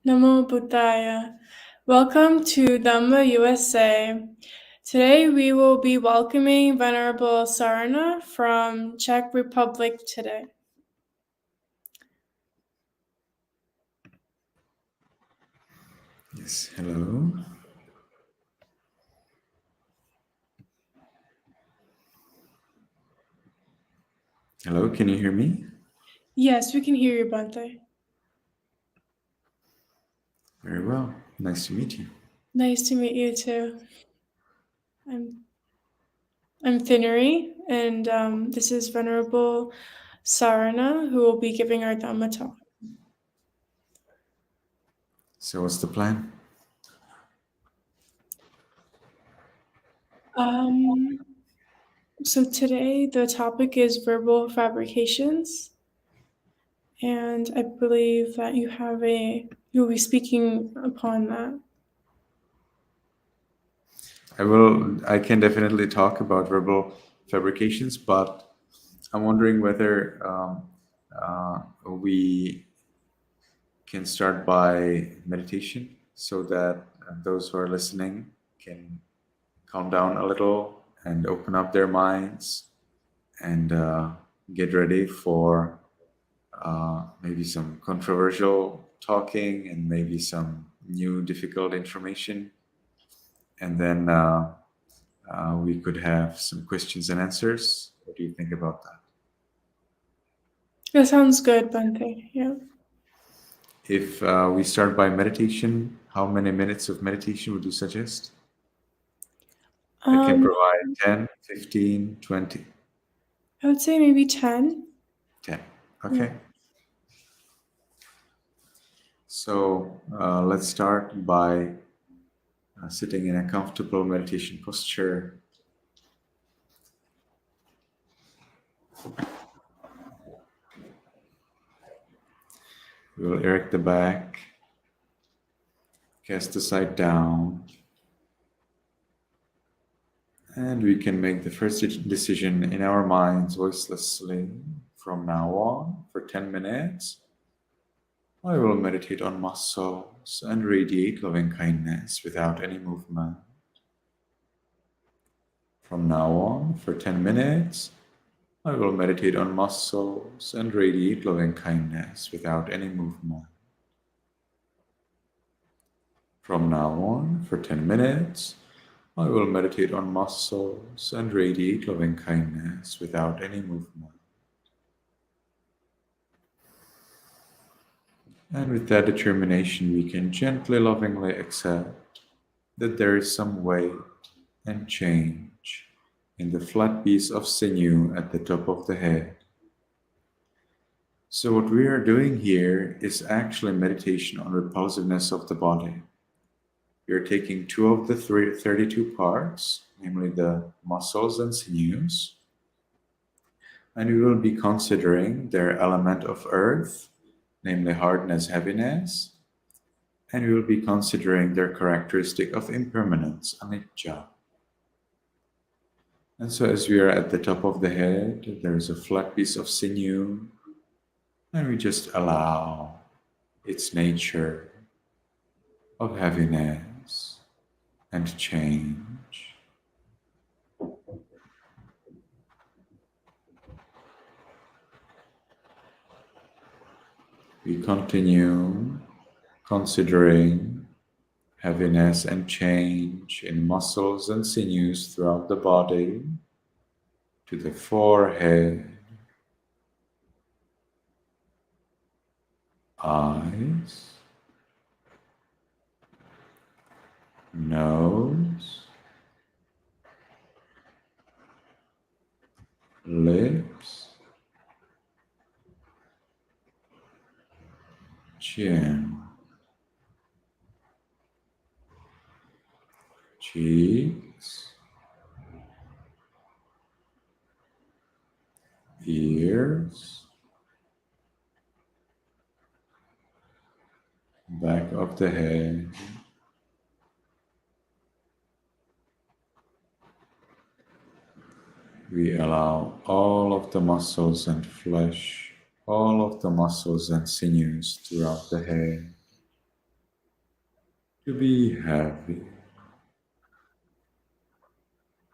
Namo Buddhaya. Welcome to Dhamma USA. Today we will be welcoming Venerable Sarana from Czech Republic today. Yes, hello. Hello, can you hear me? Yes, we can hear you, Bhante. Very well. Nice to meet you. Nice to meet you too. I'm Thinnery, and this is Venerable Sarana, who will be giving our Dhamma talk. So what's the plan? So today the topic is verbal fabrications, and I believe that you'll be speaking upon that. I can definitely talk about verbal fabrications, but I'm wondering whether we can start by meditation so that those who are listening can calm down a little and open up their minds and get ready for maybe some controversial talking and maybe some new difficult information. And then we could have some questions and answers. What do you think about that? That sounds good, Bhante. Yeah. If we start by meditation, how many minutes of meditation would you suggest? I can provide 10, 15, 20. I would say maybe 10. 10. Okay. Yeah. So let's start by sitting in a comfortable meditation posture. We will erect the back, cast the side down, and we can make the first decision in our minds voicelessly from now on for 10 minutes. I will meditate on muscles and radiate loving kindness without any movement. From now on for 10 minutes, I will meditate on muscles and radiate loving kindness without any movement. From now on, for 10 minutes, I will meditate on muscles and radiate loving kindness without any movement. And with that determination, we can gently, lovingly accept that there is some weight and change in the flat piece of sinew at the top of the head. So what we are doing here is actually meditation on repulsiveness of the body. We are taking two of the 32 parts, namely the muscles and sinews, and we will be considering their element of earth, namely hardness, heaviness, and we will be considering their characteristic of impermanence, anicca. And so as we are at the top of the head, there is a flat piece of sinew, and we just allow its nature of heaviness and change. We continue considering heaviness and change in muscles and sinews throughout the body to the forehead, eyes, nose, lips, chin, cheeks, ears, back of the head, We allow all of the muscles and flesh, all of the muscles and sinews throughout the head to be heavy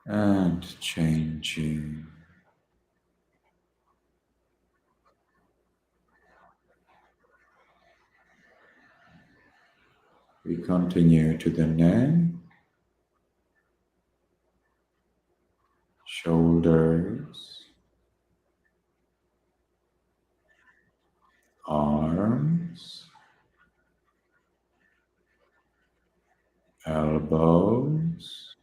and changing. We continue to the neck, shoulders, arms, elbows,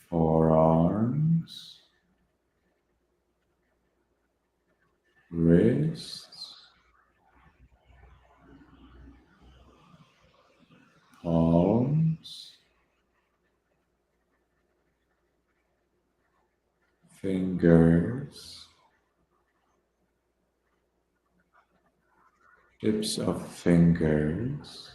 forearms, wrists, palms, fingers, tips of fingers,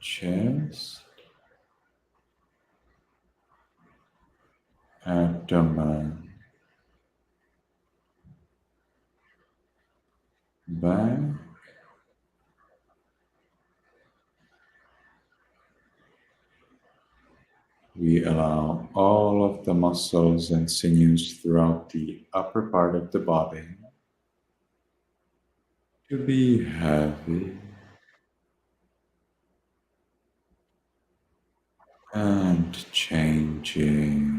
chest, abdomen, back, we allow all of the muscles and sinews throughout the upper part of the body to be heavy and changing.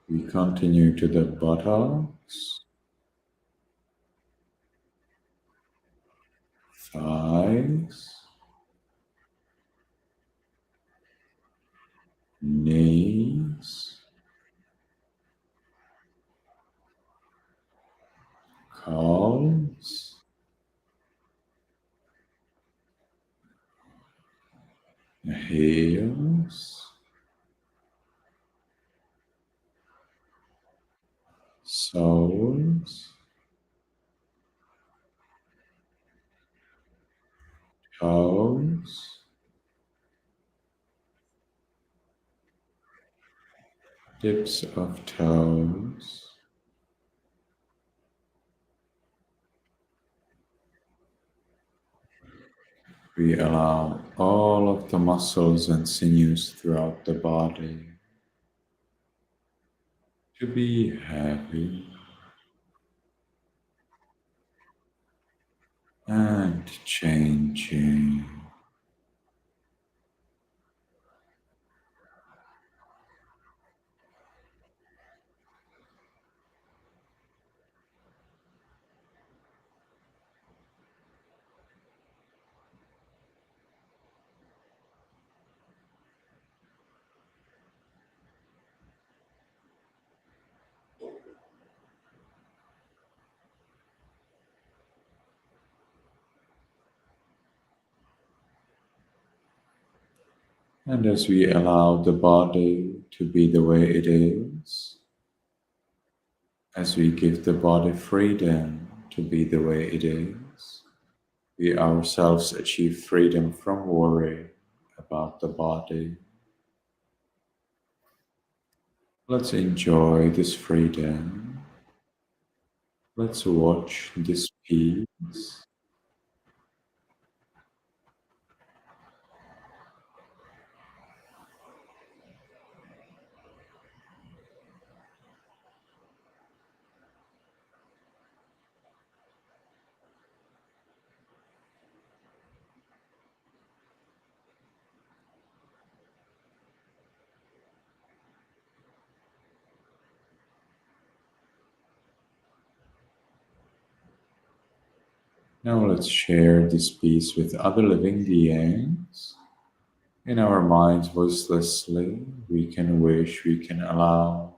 We continue to the buttocks, thighs, knees, calves, heels, soles, toes, tips of toes, we allow all of the muscles and sinews throughout the body to be heavy and changing. And as we allow the body to be the way it is, as we give the body freedom to be the way it is, we ourselves achieve freedom from worry about the body. Let's enjoy this freedom. Let's watch this peace. Now let's share this peace with other living beings. In our minds, voicelessly, we can wish, we can allow,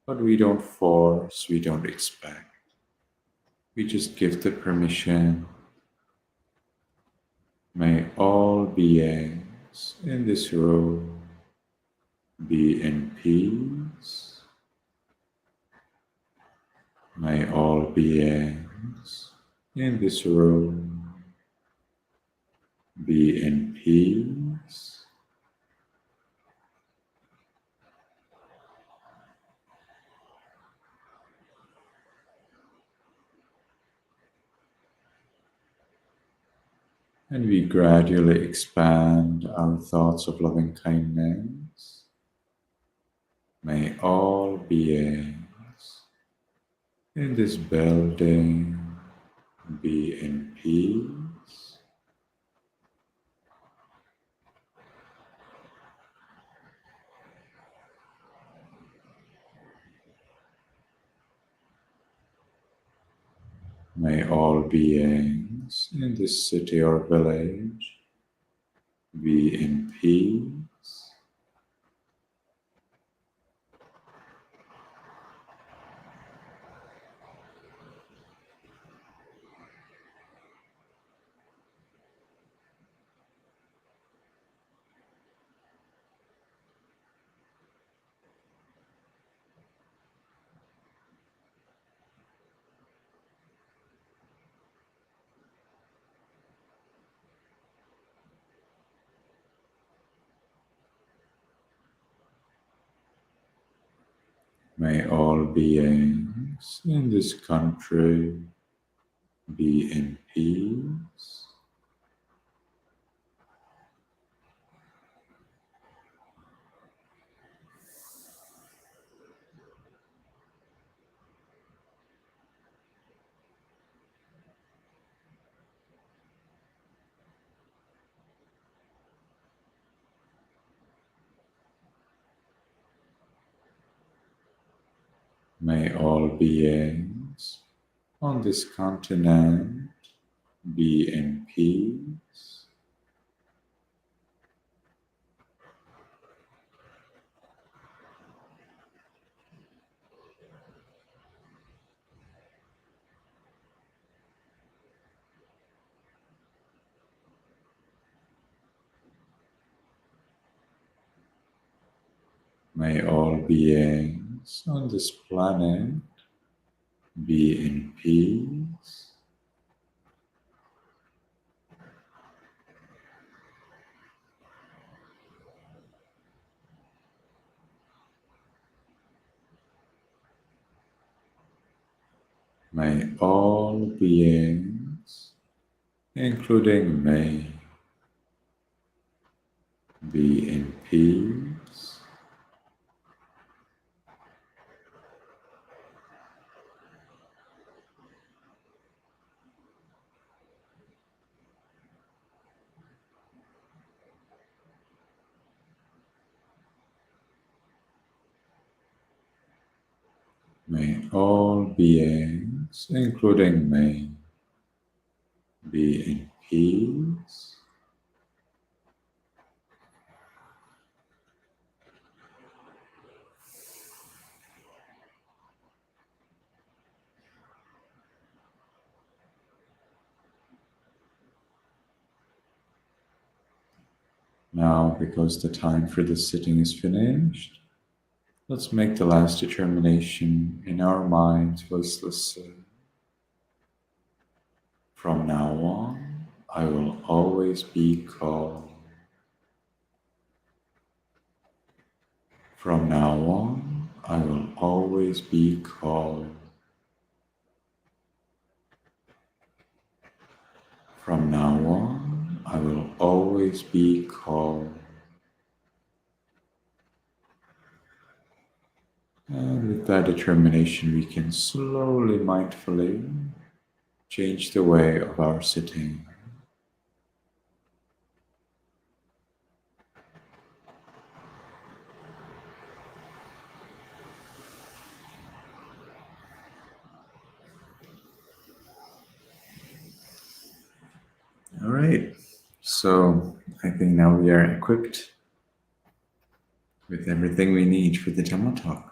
but we don't force, we don't expect. we just give the permission. May all beings in this room be in peace. May all beings in this room be in peace. And we gradually expand our thoughts of loving kindness. May all beings in this building be in peace. May all beings in this city or village be in peace. May all beings in this country be in peace. May all beings on this continent be in peace. May all beings on this planet be in peace. May all beings, including me, be in peace. May all beings, including me, be in peace. Now, because the time for this sitting is finished, let's make the last determination in our minds. Let's listen. From now on, I will always be calm. From now on, I will always be calm. From now on, I will always be calm. And with that determination, we can slowly, mindfully change the way of our sitting. All right, so I think now we are equipped with everything we need for the Dhamma talk.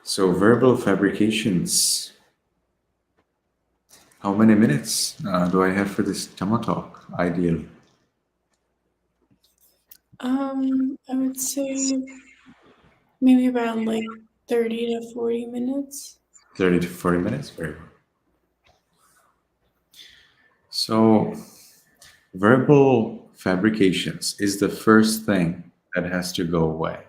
So verbal fabrications. How many minutes do I have for this Dhamma talk, ideally? I would say maybe around like 30 to 40 minutes. 30 to 40 minutes? Very well. So verbal fabrications is the first thing that has to go away.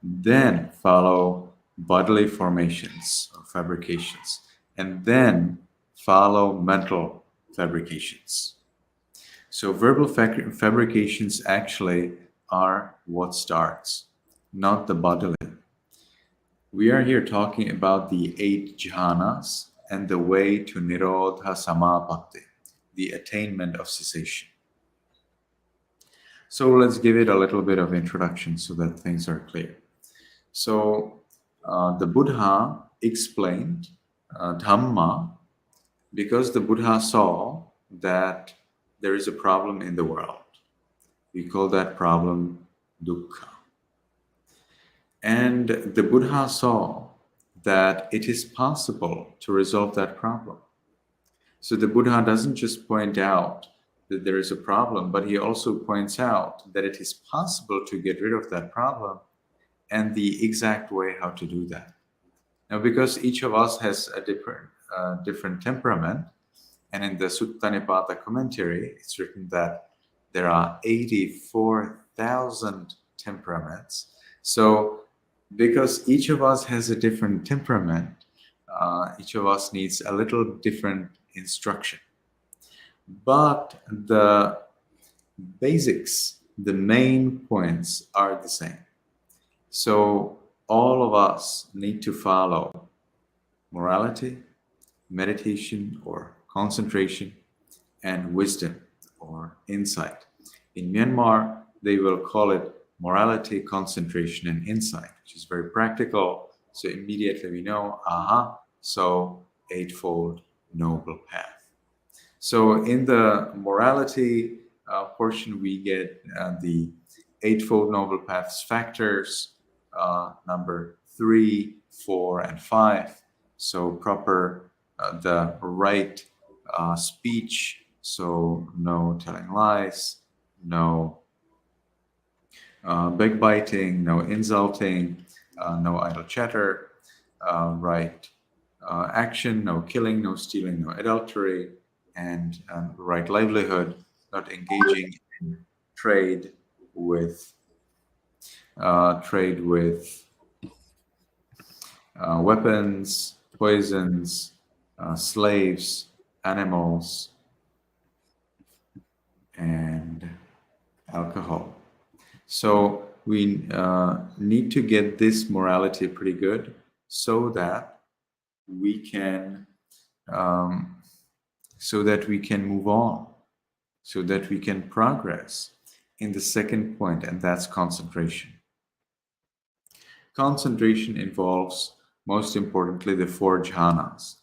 Then follow bodily formations or fabrications, and then follow mental fabrications. So verbal fabrications actually are what starts, not the bodily. We are here talking about the 8 jhanas and the way to Nirodha Samapatti, the attainment of cessation. So let's give it a little bit of introduction so that things are clear. So the Buddha explained Dhamma because the Buddha saw that there is a problem in the world. We call that problem dukkha. And the Buddha saw that it is possible to resolve that problem. So the Buddha doesn't just point out that there is a problem, but he also points out that it is possible to get rid of that problem and the exact way how to do that. Now, because each of us has a different temperament, and in the Sutta Nipata commentary, it's written that there are 84,000 temperaments. So because each of us has a different temperament, each of us needs a little different instruction. But the basics, the main points are the same. So all of us need to follow morality, meditation or concentration, and wisdom or insight. In Myanmar, they will call it morality, concentration, and insight, which is very practical. So immediately we know, so Eightfold Noble Path. So in the morality portion, we get the Eightfold Noble Path's factors, number 3, 4, and 5. So proper, the right speech, so no telling lies, no backbiting, no insulting, no idle chatter, right action, no killing, no stealing, no adultery, and right livelihood, not engaging in trade with weapons, poisons, slaves, animals, and alcohol. So we need to get this morality pretty good so that we can move on, so that we can progress in the second point, and that's concentration. Concentration involves, most importantly, the 4 jhanas.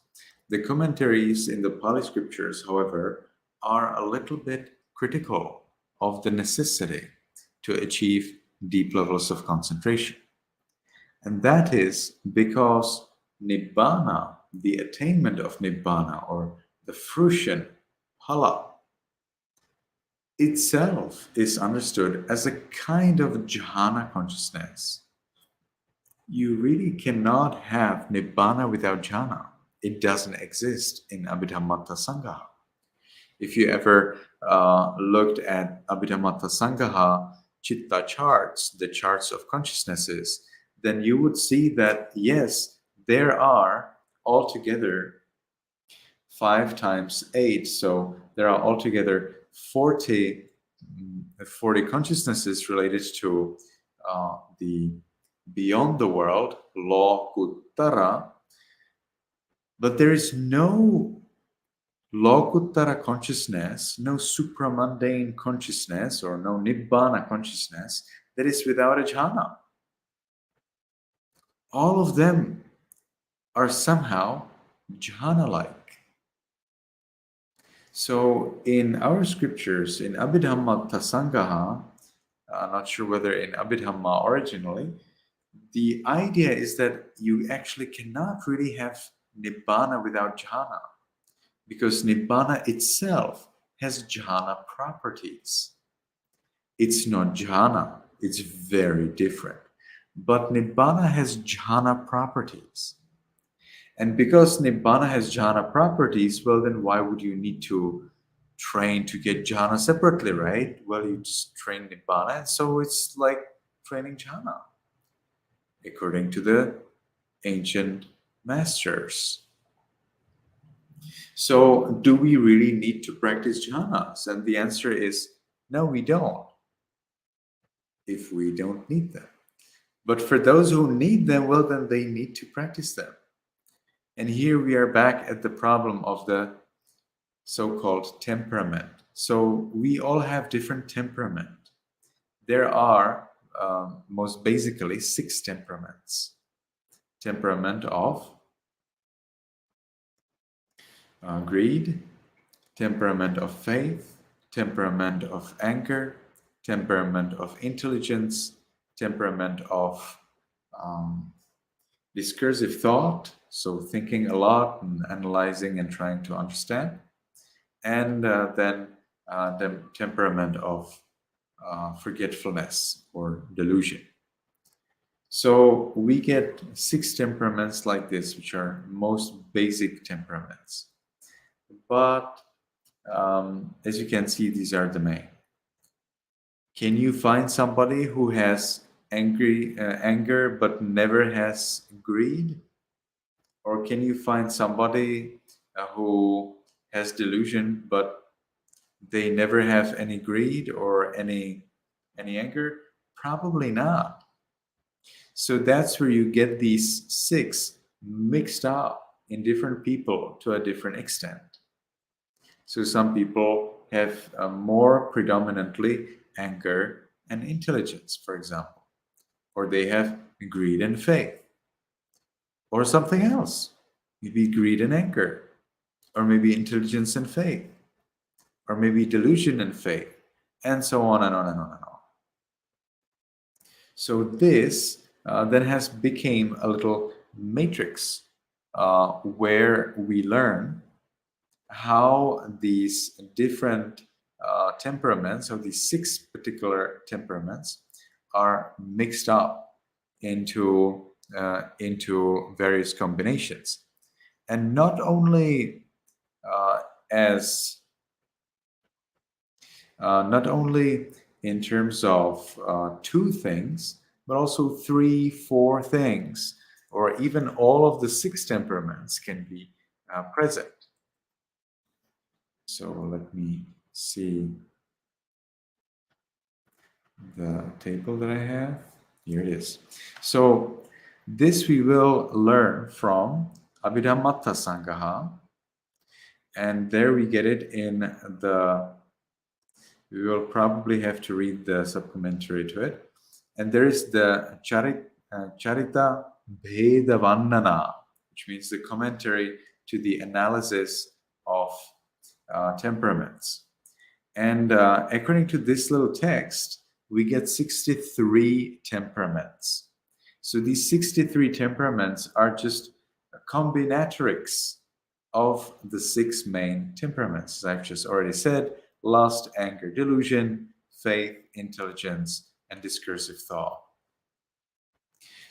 The commentaries in the Pali scriptures, however, are a little bit critical of the necessity to achieve deep levels of concentration. And that is because Nibbana, the attainment of Nibbana, or the fruition, phala, itself is understood as a kind of jhana consciousness. You really cannot have Nibbana without jhana. It doesn't exist in Abhidhammatta Sangaha. If you ever looked at Abhidhammatta Sangaha Chitta charts, the charts of consciousnesses, then you would see that, yes, there are altogether 5 times 8. So there are altogether 40 consciousnesses related to the beyond the world, Lokuttara, but there is no Lokuttara consciousness, no supramundane consciousness, or no Nibbana consciousness that is without a jhana. All of them are somehow jhana-like. So in our scriptures, in Abhidhammatta Sangaha, I'm not sure whether in Abhidhamma originally, the idea is that you actually cannot really have Nibbana without jhana, because Nibbana itself has jhana properties. It's not jhana, it's very different. But Nibbana has jhana properties. And because Nibbana has jhana properties, well, then why would you need to train to get jhana separately, right? Well, you just train Nibbana, and so it's like training jhana, according to the ancient masters. So, do we really need to practice jhanas? And the answer is no, we don't, if we don't need them. But for those who need them, well, then they need to practice them. And here we are back at the problem of the so-called temperament. So we all have different temperament. There are most basically 6 temperaments. Temperament of greed, temperament of faith, temperament of anger, temperament of intelligence, temperament of discursive thought, so thinking a lot and analyzing and trying to understand, and then the temperament of forgetfulness or delusion. So we get 6 temperaments like this, which are most basic temperaments. But as you can see, these are the main. Can you find somebody who has anger but never has greed? Or can you find somebody who has delusion but they never have any greed or any anger? Probably not. So that's where you get these 6 mixed up in different people to a different extent. So some people have more predominantly anger and intelligence, for example, or they have greed and faith, or something else, maybe greed and anger, or maybe intelligence and faith, or maybe delusion and faith, and so on and on and on and on. So this then has become a little matrix where we learn how these different temperaments, or these 6 particular temperaments, are mixed up into various combinations, and not only not only in terms of 2 things, but also 3, 4 things, or even all of the 6 temperaments can be present. So let me see the table that I have. Here it is. So this we will learn from Abhidhammatta, and there we get it in the, we will probably have to read the supplementary to it. And there is the Charita Bheda Vannana, which means the commentary to the analysis of temperaments. And according to this little text, we get 63 temperaments. So these 63 temperaments are just combinatorics of the 6 main temperaments, as I've just already said: lust, anger, delusion, faith, intelligence, and discursive thought.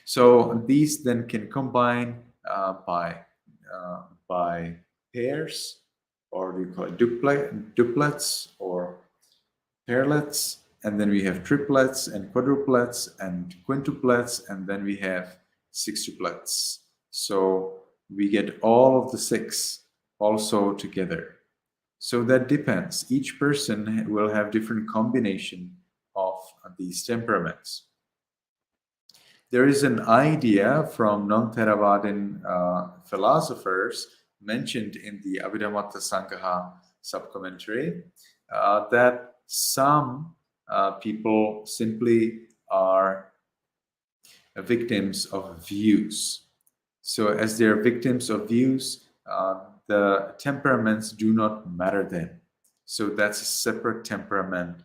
So these then can combine by pairs, or we call it duplets or pairlets, and then we have triplets and quadruplets and quintuplets, and then we have sextuplets. So we get all of the 6 also together. So that depends. Each person will have different combination of these temperaments. There is an idea from non-Theravadin philosophers mentioned in the Abhidhammatta subcommentary that some people simply are victims of views. So as they're victims of views, the temperaments do not matter then. So that's a separate temperament,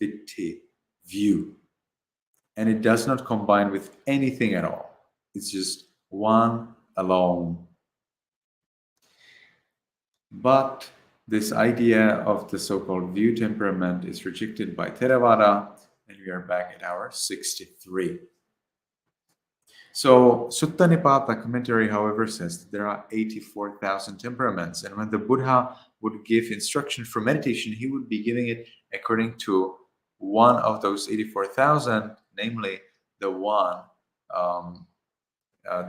vitti, view. and it does not combine with anything at all. It's just one alone. But this idea of the so-called view temperament is rejected by Theravada, and we are back at our 63. So Sutta Nipata commentary, however, says that there are 84,000 temperaments, and when the Buddha would give instruction for meditation, he would be giving it according to one of those 84,000, namely the one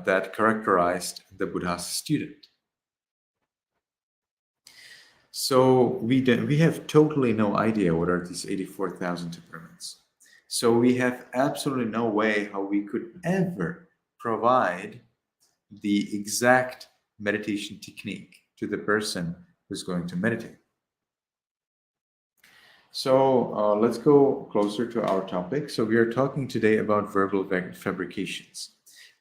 that characterized the Buddha's student. So we have totally no idea what are these 84,000 temperaments. So we have absolutely no way how we could ever provide the exact meditation technique to the person who's going to meditate. So let's go closer to our topic. So we are talking today about verbal fabrications.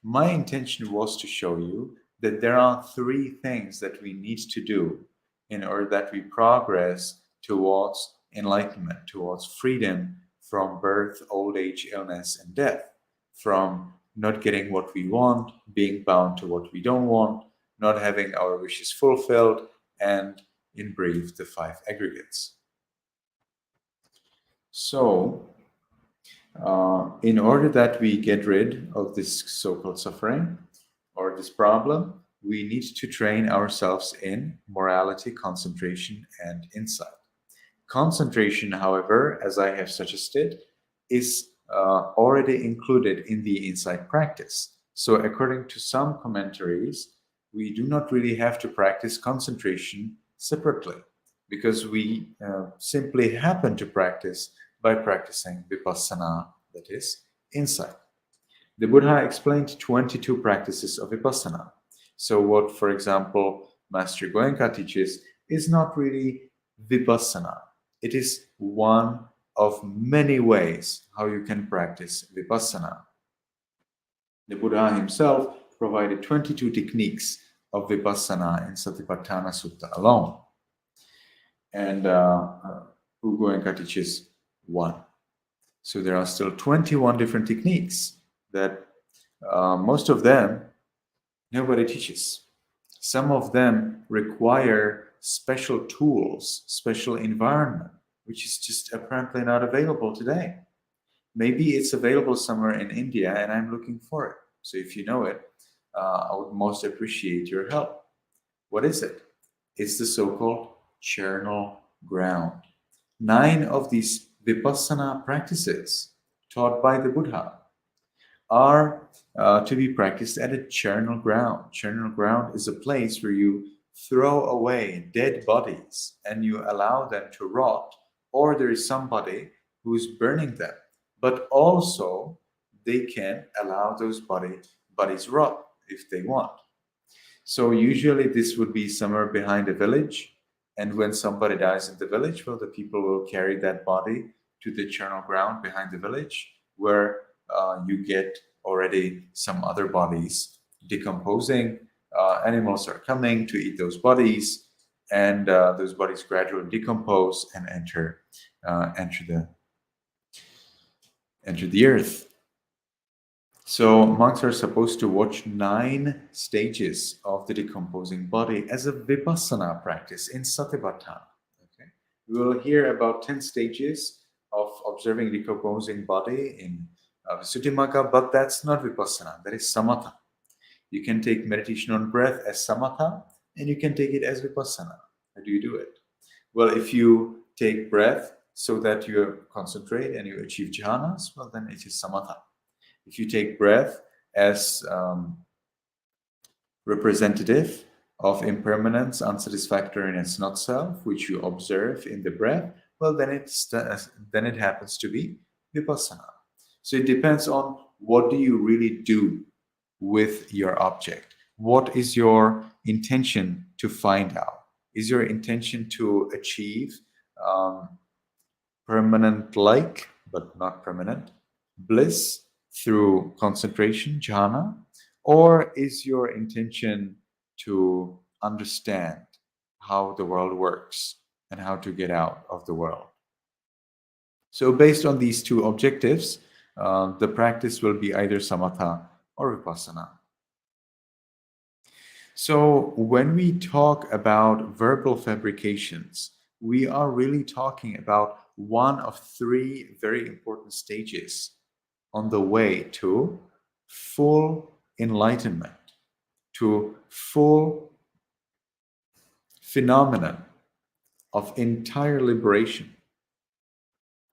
My intention was to show you that there are three things that we need to do in order that we progress towards enlightenment, towards freedom from birth, old age, illness, and death, from not getting what we want, being bound to what we don't want, not having our wishes fulfilled, and in brief, the five aggregates. So, in order that we get rid of this so-called suffering or this problem, we need to train ourselves in morality, concentration, and insight. Concentration, however, as I have suggested, is already included in the insight practice. So according to some commentaries, we do not really have to practice concentration separately, because we simply happen to practice by practicing vipassana, that is, insight. The Buddha explained 22 practices of vipassana. So what, for example, Master Goenka teaches is not really vipassana. It is one of many ways how you can practice vipassana. The Buddha himself provided 22 techniques of vipassana in Satipatthana Sutta alone. And Goenka teaches one. So there are still 21 different techniques that most of them nobody teaches. Some of them require special tools, special environment, which is just apparently not available today. Maybe it's available somewhere in India and I'm looking for it. So if you know it, I would most appreciate your help. What is it? It's the so-called charnel ground. 9 of these vipassana practices taught by the Buddha are to be practiced at a charnel ground. Charnel ground is a place where you throw away dead bodies and you allow them to rot, or there is somebody who's burning them. But also, they can allow those bodies rot if they want. So usually this would be somewhere behind a village, and when somebody dies in the village, well, the people will carry that body to the charnel ground behind the village, where you get already some other bodies decomposing. Animals are coming to eat those bodies, and those bodies gradually decompose and enter the earth. So monks are supposed to watch 9 stages of the decomposing body as a vipassana practice in Satipatthana. Okay? We will hear about 10 stages of observing decomposing body in Visuddhimagga, but that's not vipassana, that is samatha. You can take meditation on breath as samatha, and you can take it as vipassana. How do you do it? Well, if you take breath so that you concentrate and you achieve jhanas, well, then it is samatha. If you take breath as representative of impermanence, unsatisfactoriness, not self, which you observe in the breath, well, then it happens to be vipassana. So it depends on what do you really do with your object. What is your intention to find out? Is your intention to achieve permanent like, but not permanent, bliss through concentration, jhana, or is your intention to understand how the world works and how to get out of the world? So based on these two objectives, the practice will be either samatha or vipassana. So when we talk about verbal fabrications, we are really talking about one of three very important stages on the way to full enlightenment, to full phenomenon of entire liberation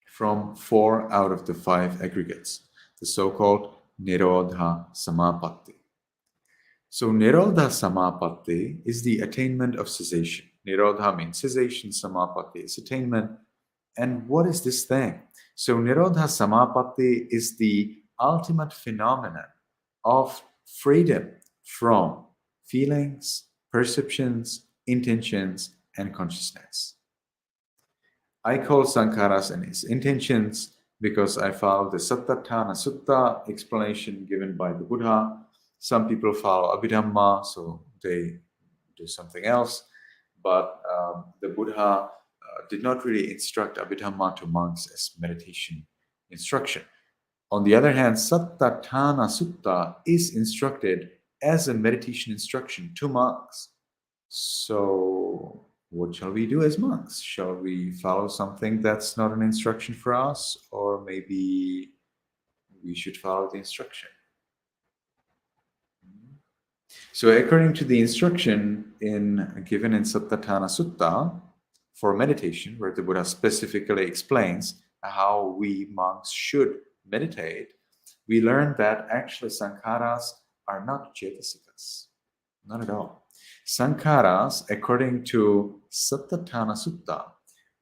from 4 out of the 5 aggregates, the so-called Nirodha Samapatti. So Nirodha Samapatti is the attainment of cessation. Nirodha means cessation, Samapatti is attainment. And what is this thing? So Nirodha Samapatti is the ultimate phenomenon of freedom from feelings, perceptions, intentions, and consciousness. I call Sankharas and his intentions because I follow the Sattatthana Sutta explanation given by the Buddha. Some people follow Abhidhamma, so they do something else. But the Buddha did not really instruct Abhidhamma to monks as meditation instruction. On the other hand, Sattatthana Sutta is instructed as a meditation instruction to monks. So what shall we do as monks? Shall we follow something that's not an instruction for us, or maybe we should follow the instruction? So according to the instruction given in Sattatthana Sutta for meditation, where the Buddha specifically explains how we monks should meditate, we learn that actually sankharas are not cetasikas, not at all. Sankharas, according to Sattatthana Sutta,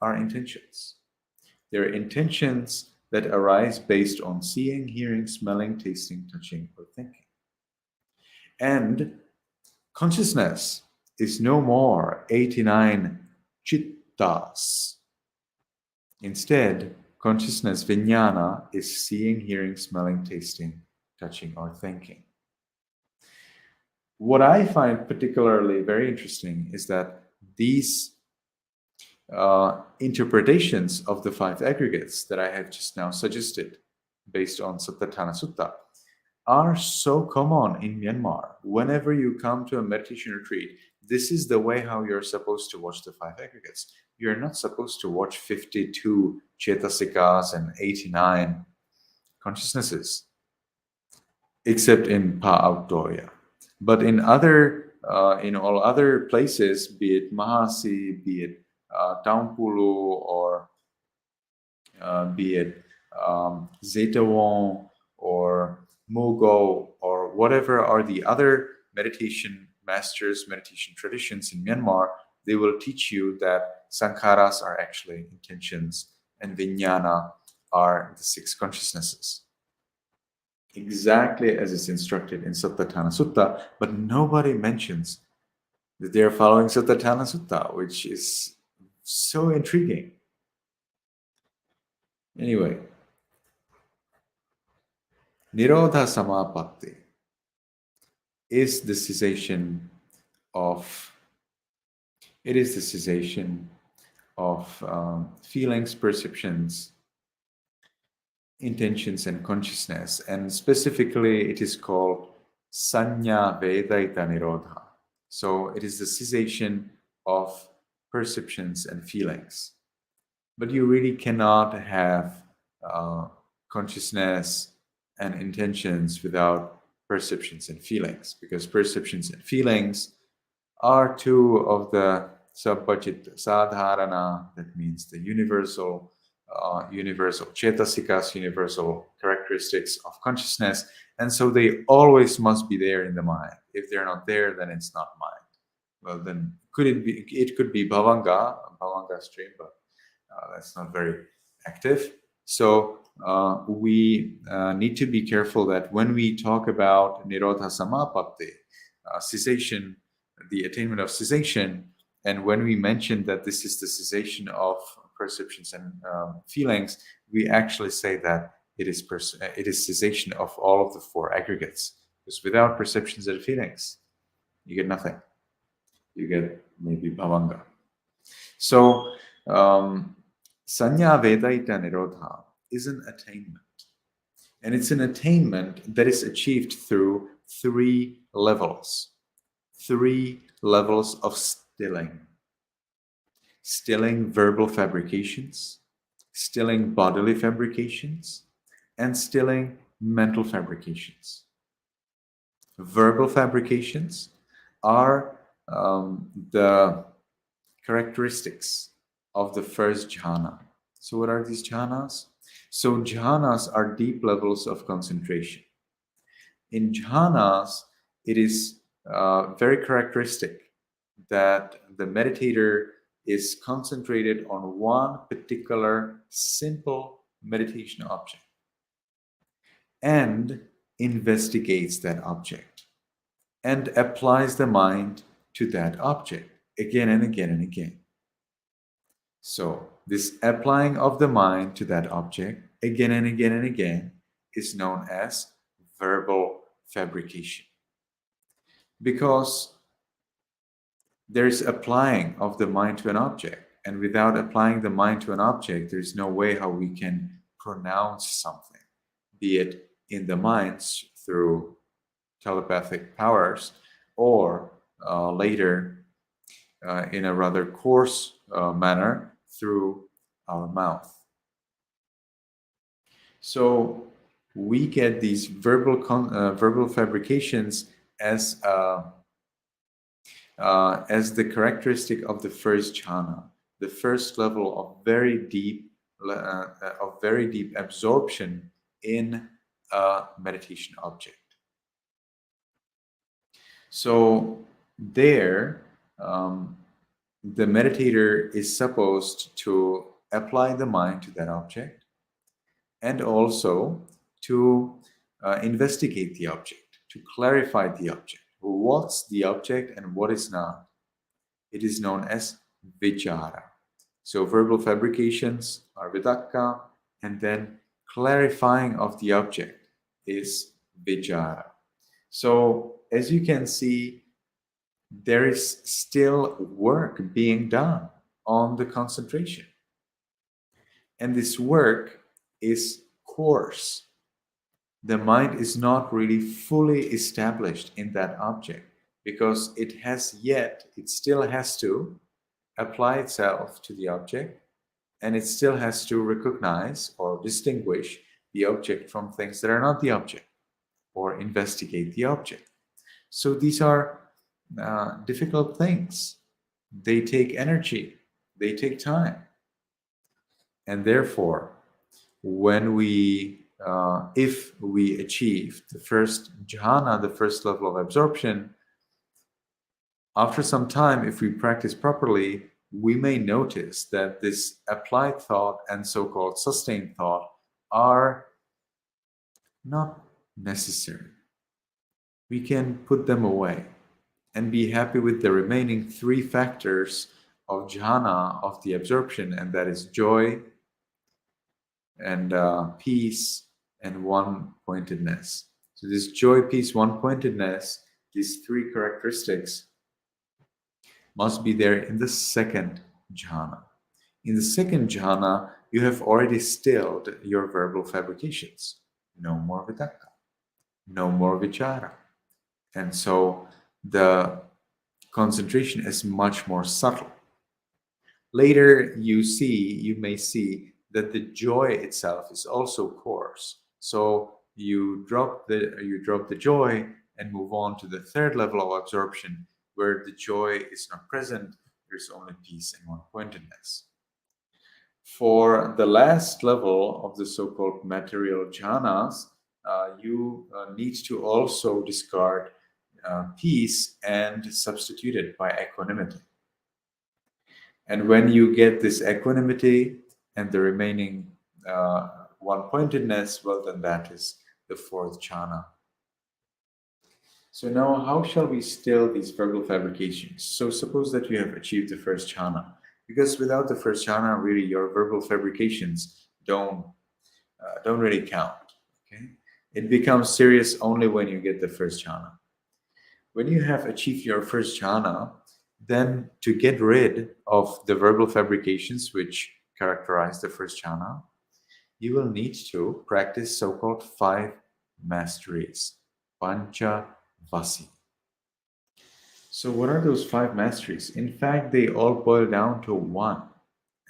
are intentions. They're intentions that arise based on seeing, hearing, smelling, tasting, touching, or thinking. And consciousness is no more 89 chittas. Instead, consciousness, vijnana, is seeing, hearing, smelling, tasting, touching, or thinking. What I find particularly very interesting is that these interpretations of the 5 aggregates that I have just now suggested, based on Sattatthana Sutta, are so common in Myanmar. Whenever you come to a meditation retreat, this is the way how you're supposed to watch the 5 aggregates. You're not supposed to watch 52 cetasikas and 89 consciousnesses, except in Pa-Auktoya. But in all other places, be it Mahasi, be it Taungpulu, or be it Zetawon or Mugo, or whatever are the other meditation masters, meditation traditions in Myanmar, they will teach you that sankharas are actually intentions and vijnana are the 6 consciousnesses. Exactly as is instructed in Sattatthana Sutta, but nobody mentions that they are following Sattatthana Sutta, which is so intriguing. Anyway, Nirodha Samapatti is the cessation of feelings, perceptions, intentions, and consciousness. And specifically, it is called Sanya Vedaita Nirodha. So it is the cessation of perceptions and feelings. But you really cannot have consciousness and intentions without perceptions and feelings, because perceptions and feelings are 2 of the sabbajit sadharana, that means the universal cetasikas, universal characteristics of consciousness, and so they always must be there in the mind. If they're not there, then it's not mind. Well, then it could be bhavanga stream, but that's not very active. So we need to be careful that when we talk about Nirodha Samapatti, cessation, the attainment of cessation, and when we mention that this is the cessation of perceptions and feelings, we actually say that it is cessation of all of the 4 aggregates. Because without perceptions and feelings, you get nothing. You get maybe bhavanga. So Sanya Vedaita Nirodha is an attainment. And it's an attainment that is achieved through 3 levels. 3 levels of stilling. Stilling verbal fabrications, stilling bodily fabrications, and stilling mental fabrications. Verbal fabrications are the characteristics of the first jhana. So what are these jhanas? So jhanas are deep levels of concentration. In jhanas, it is very characteristic that the meditator is concentrated on one particular simple meditation object and investigates that object and applies the mind to that object again and again and again. So this applying of the mind to that object again and again and again is known as verbal fabrication. Because there's applying of the mind to an object, and without applying the mind to an object, there's no way how we can pronounce something, be it in the mind through telepathic powers, or later in a rather coarse manner through our mouth. So we get these verbal fabrications as the characteristic of the first jhana, the first level of very deep absorption in a meditation object. So there, the meditator is supposed to apply the mind to that object and also to investigate the object, to clarify the object. What's the object and what is not? It is known as vichara. So verbal fabrications are vidakka, and then clarifying of the object is vichara. So as you can see, there is still work being done on the concentration. And this work is coarse. The mind is not really fully established in that object because it still has to apply itself to the object, and it still has to recognize or distinguish the object from things that are not the object, or investigate the object. So these are difficult things. They take energy, they take time. And therefore, if we achieve the first jhana, the first level of absorption, after some time, if we practice properly, we may notice that this applied thought and so-called sustained thought are not necessary. We can put them away and be happy with the remaining 3 factors of jhana, of the absorption, and that is joy and peace and one-pointedness. So this joy, peace, one-pointedness, these 3 characteristics must be there in the second jhana. In the second jhana, you have already stilled your verbal fabrications. No more vidakka, no more vichara. And so the concentration is much more subtle. Later, you may see that the joy itself is also coarse. So you drop the joy and move on to the third level of absorption, where the joy is not present. There's only peace and one-pointedness. For the last level of the so-called material jhanas, you need to also discard peace and substitute it by equanimity. And when you get this equanimity and the remaining one-pointedness, well, then that is the 4th jhana. So now, how shall we still these verbal fabrications? So suppose that you have achieved the first jhana, because without the first jhana, really, your verbal fabrications don't really count. Okay, it becomes serious only when you get the first jhana. When you have achieved your first jhana, then to get rid of the verbal fabrications which characterize the first jhana, you will need to practice so-called 5 masteries, Pancha Vasi. So what are those 5 masteries? In fact, they all boil down to one,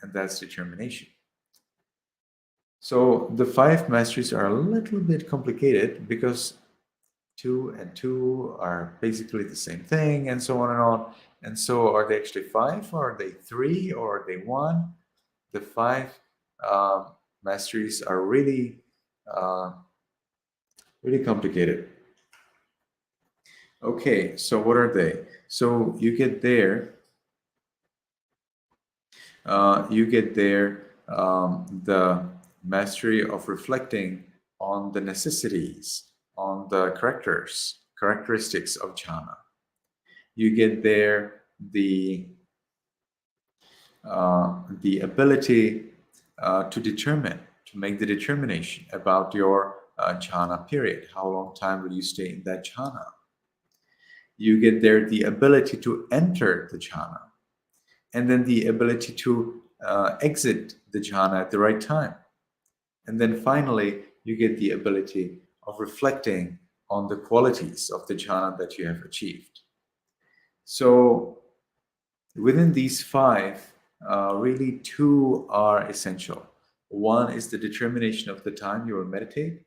and that's determination. So the 5 masteries are a little bit complicated because 2 and 2 are basically the same thing, and so on and on. And so are they actually 5, or are they 3, or are they 1? The 5 masteries are really really complicated. Okay, so what are they? So you get there the mastery of reflecting on the necessities, on the characteristics of jhana. You get there the ability to make the determination about your jhana period. How long time will you stay in that jhana? You get there the ability to enter the jhana, and then the ability to exit the jhana at the right time. And then finally, you get the ability of reflecting on the qualities of the jhana that you have achieved. So within these 5, really 2 are essential. One is the determination of the time you will meditate,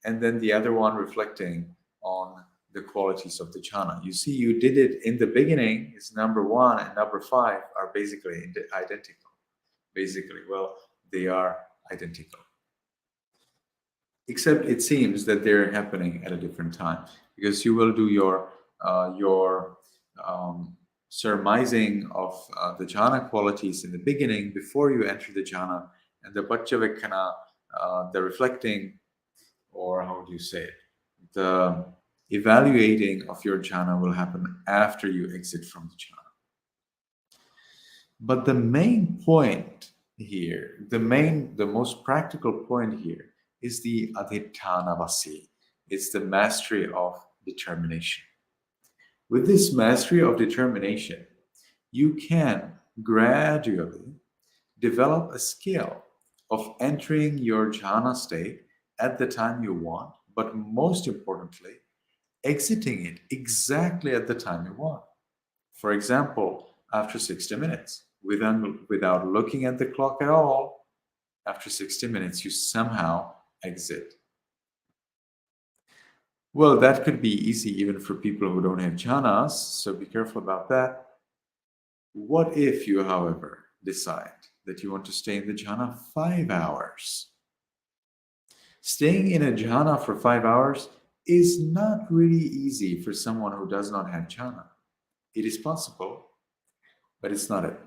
and then the other one reflecting on the qualities of the jhana. You see, you did it in the beginning. It's number 1 and number 5 are basically identical. Basically, well, they are identical. Except it seems that they're happening at a different time, because you will do your surmising of the jhana qualities in the beginning before you enter the jhana, and the Bhajjavikana, the reflecting, or how do you say it, the evaluating of your jhana will happen after you exit from the jhana. But the main point here, the most practical point here is the adhittanavasi. It's the mastery of determination. With this mastery of determination, you can gradually develop a skill of entering your jhana state at the time you want, but most importantly, exiting it exactly at the time you want. For example, after 60 minutes, without looking at the clock at all, after 60 minutes, you somehow exit. Well, that could be easy even for people who don't have jhanas, so be careful about that. What if you, however, decide that you want to stay in the jhana 5 hours? Staying in a jhana for 5 hours is not really easy for someone who does not have jhana. It is possible, but it's not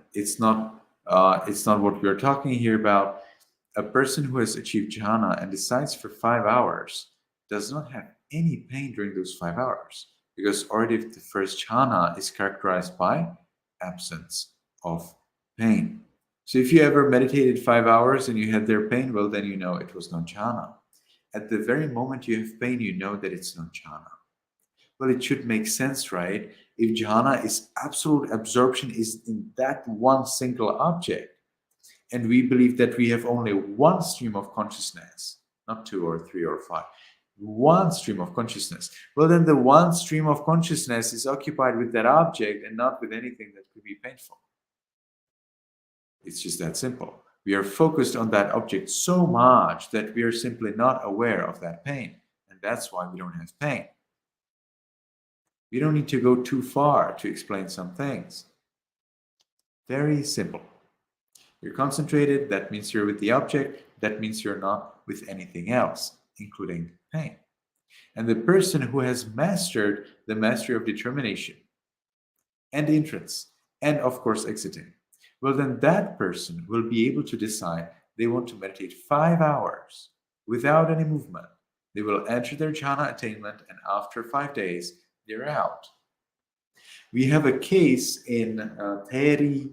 what we're talking here about. A person who has achieved jhana and decides for 5 hours does not have any pain during those 5 hours, because already the first jhana is characterized by absence of pain. So if you ever meditated 5 hours and you had their pain, well, then you know it was not jhana. At the very moment you have pain, you know that it's not jhana. Well, it should make sense, right? If jhana is absolute absorption is in that one single object, and we believe that we have only one stream of consciousness, not 2 or 3 or 5, one stream of consciousness, well, then the one stream of consciousness is occupied with that object and not with anything that could be painful. It's just that simple. We are focused on that object so much that we are simply not aware of that pain, and that's why we don't have pain. We don't need to go too far to explain some things. Very simple. You're concentrated, that means you're with the object, that means you're not with anything else, including pain. And the person who has mastered the mastery of determination and entrance, and of course exiting, well, then that person will be able to decide they want to meditate 5 hours without any movement. They will enter their jhana attainment, and after 5 days, they're out. We have a case in Theri,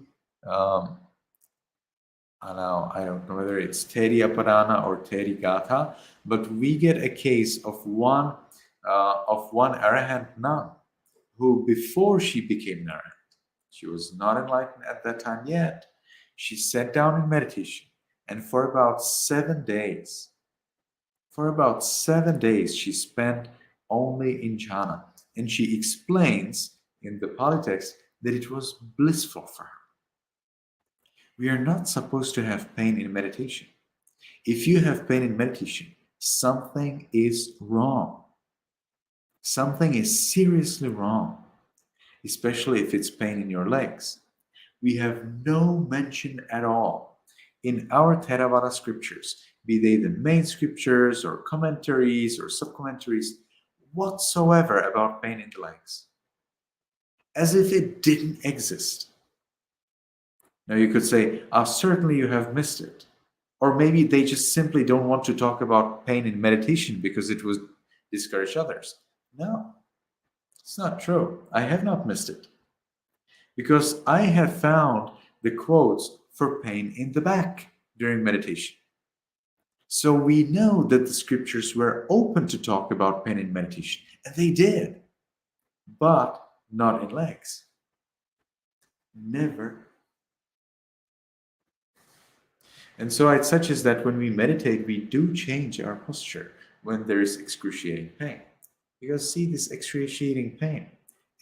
I don't know whether it's Theri Aparana or Theri Gatha, but we get a case of one Arahant nun who, before she became an Arahant, she was not enlightened at that time yet. She sat down in meditation And for about 7 days, she spent only in jhana. And she explains in the Pali text that it was blissful for her. We are not supposed to have pain in meditation. If you have pain in meditation, something is wrong. Something is seriously wrong, especially if it's pain in your legs. We have no mention at all in our Theravada scriptures, be they the main scriptures or commentaries or sub-commentaries, whatsoever about pain in the legs, as if it didn't exist. Now you could say, certainly you have missed it. Or maybe they just simply don't want to talk about pain in meditation because it would discourage others. No, it's not true. I have not missed it. Because I have found the quotes for pain in the back during meditation. So we know that the scriptures were open to talk about pain in meditation. And they did. But not in legs. Never. And so I'd suggest that when we meditate, we do change our posture when there is excruciating pain. Because see, this excruciating pain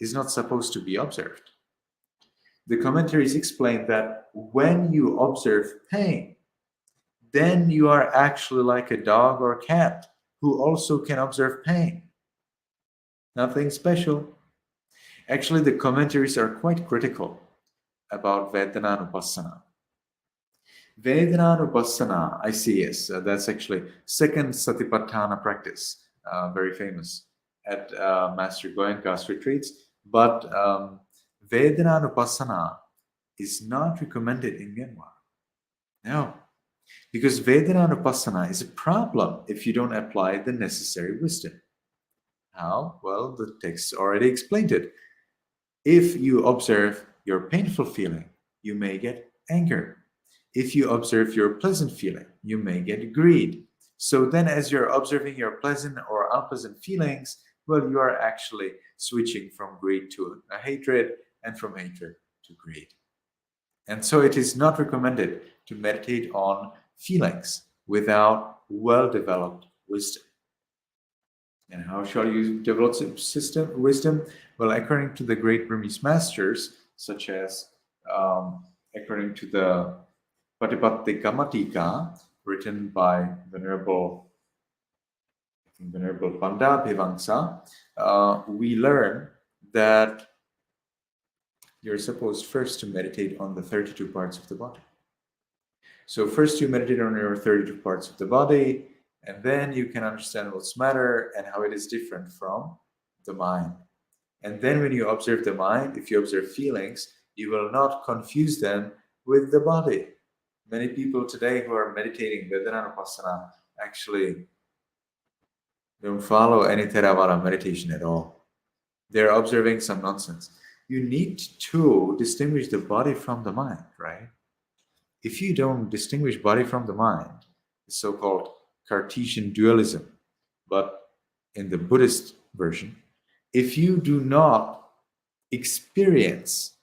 is not supposed to be observed. The commentaries explain that when you observe pain, then you are actually like a dog or cat who also can observe pain. Nothing special. Actually, the commentaries are quite critical about Vedananupassana. Vedananupassana, I see, yes, that's actually second Satipatthana practice, very famous at Master Goenka's retreats. But Vedananupassana is not recommended in Myanmar. No, because Vedananupassana is a problem if you don't apply the necessary wisdom. How? Well, the text already explained it. If you observe your painful feeling, you may get anger. If you observe your pleasant feeling, you may get greed. So then as you're observing your pleasant or unpleasant feelings, well, you are actually switching from greed to a hatred and from hatred to greed. And so it is not recommended to meditate on feelings without well-developed wisdom. And how shall you develop wisdom? Well, according to the great Burmese masters, such as according to the Patipatti Kamatika, written by Venerable Panda Bhivangsa, we learn that you're supposed first to meditate on the 32 parts of the body. So first you meditate on your 32 parts of the body, and then you can understand what's matter and how it is different from the mind. And then when you observe the mind, if you observe feelings, you will not confuse them with the body. Many people today who are meditating Vedananupassana actually don't follow any Theravada meditation at all. They're observing some nonsense. You need to distinguish the body from the mind, right? If you don't distinguish body from the mind, the so-called Cartesian dualism, but in the Buddhist version, if you do not experience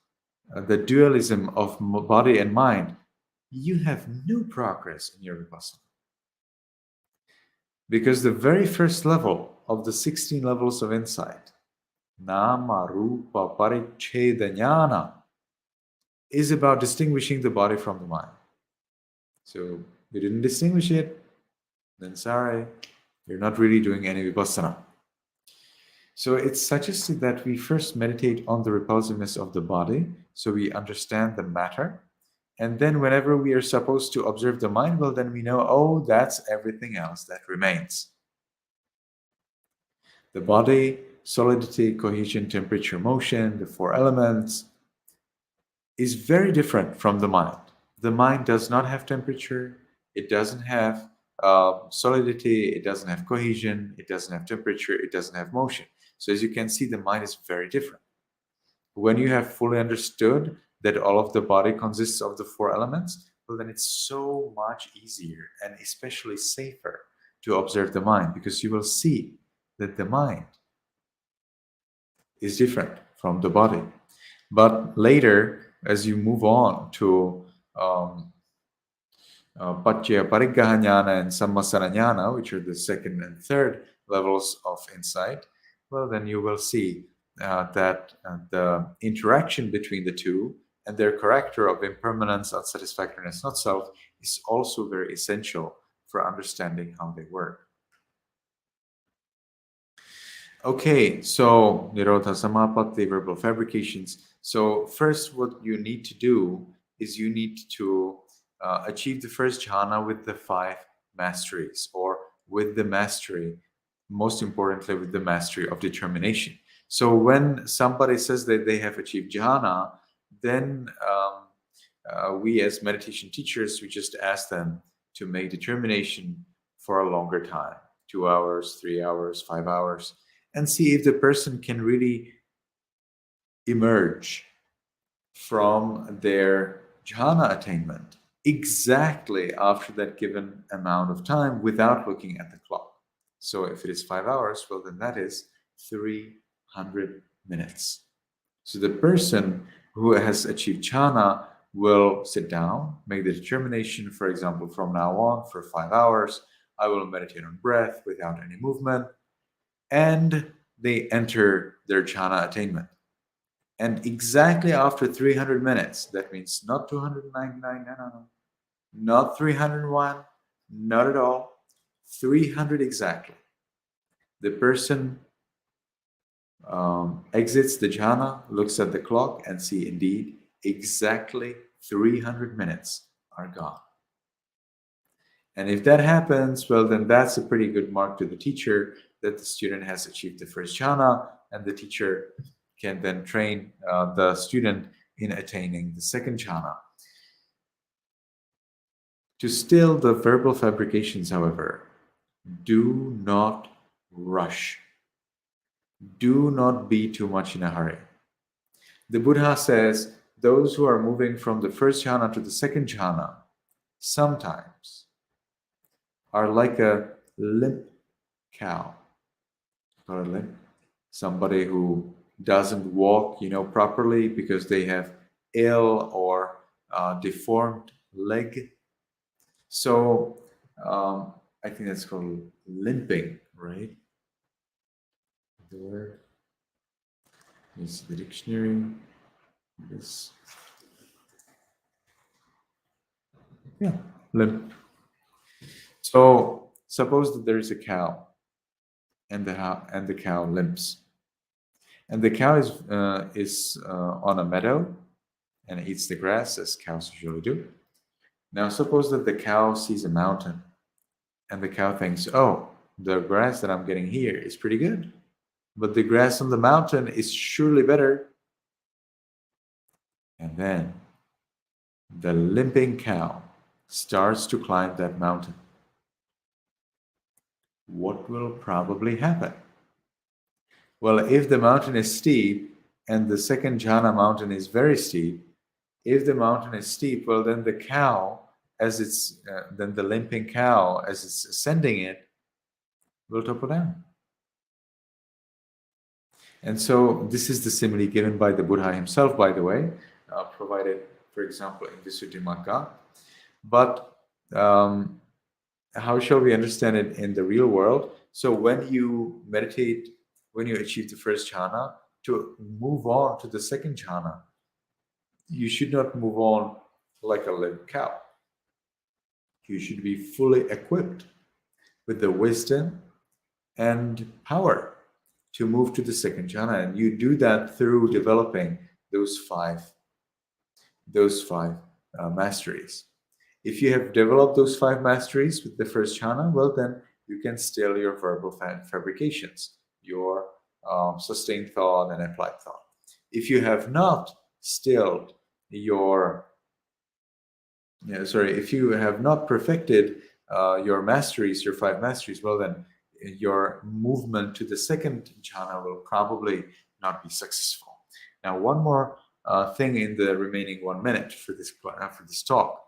the dualism of body and mind, you have no progress in your vipassana. Because the very first level of the 16 levels of insight, Nama Rupa Paricheda Jnana, is about distinguishing the body from the mind. So you didn't distinguish it, then sorry, you're not really doing any vipassana. So it's suggested that we first meditate on the repulsiveness of the body, so we understand the matter. And then whenever we are supposed to observe the mind, well, then we know, oh, that's everything else that remains. The body, solidity, cohesion, temperature, motion, the 4 elements, is very different from the mind. The mind does not have temperature, it doesn't have solidity, it doesn't have cohesion, it doesn't have temperature, it doesn't have motion. So as you can see, the mind is very different. When you have fully understood that all of the body consists of the 4 elements, well, then it's so much easier and especially safer to observe the mind, because you will see that the mind is different from the body. But later, as you move on to Paccaya Pariggaha Jnana and Sammasana Jnana, which are the second and third levels of insight, well, then you will see that the interaction between the two and their character of impermanence, unsatisfactoriness, not self, is also very essential for understanding how they work. Okay, so Nirodha Samapatti, verbal fabrications. So first, what you need to do is you need to achieve the first jhana with the 5 masteries, or with the mastery, most importantly, with the mastery of determination. So when somebody says that they have achieved jhana, then we as meditation teachers, we just ask them to make determination for a longer time, 2 hours, 3 hours, 5 hours, and see if the person can really emerge from their jhana attainment exactly after that given amount of time without looking at the clock. So if it is 5 hours, well, then that is 300 minutes. So the person who has achieved jhana will sit down, make the determination, for example, from now on for 5 hours, I will meditate on breath without any movement, and they enter their jhana attainment. And exactly after 300 minutes, that means not 299, no, not 301, not at all, 300 exactly. The person exits the jhana, looks at the clock, and see indeed exactly 300 minutes are gone. And if that happens, well, then that's a pretty good mark to the teacher that the student has achieved the first jhana, and the teacher can then train the student in attaining the second jhana. To still the verbal fabrications, however, do not rush. Do not be too much in a hurry. The Buddha says those who are moving from the first jhana to the second jhana sometimes are like a limp cow. Or a limp, somebody who doesn't walk, properly because they have ill or deformed leg. So I think that's called limping, right? The word is the dictionary. Is limp. So suppose that there is a cow, and the cow limps, and the cow is on a meadow and eats the grass as cows usually do. Now suppose that the cow sees a mountain, and the cow thinks, oh, the grass that I'm getting here is pretty good, but the grass on the mountain is surely better. And then the limping cow starts to climb that mountain. What will probably happen? Well, if the mountain is steep and the second jhana mountain is very steep, if the mountain is steep, well, then the cow, then the limping cow, as it's ascending it, will topple down. And so this is the simile given by the Buddha himself, by the way, provided, for example, in Visuddhimagga. But how shall we understand it in the real world? So when you meditate, when you achieve the first jhana, to move on to the second jhana, you should not move on like a limp cow. You should be fully equipped with the wisdom and power to move to the second jhana, and you do that through developing those five masteries. If you have developed those 5 masteries with the first jhana, well, then you can still your verbal fabrications, your sustained thought and applied thought. If you have not stilled if you have not perfected your masteries, your 5 masteries, well, then your movement to the second jhana will probably not be successful. Now, one more thing in the remaining 1 minute for this talk.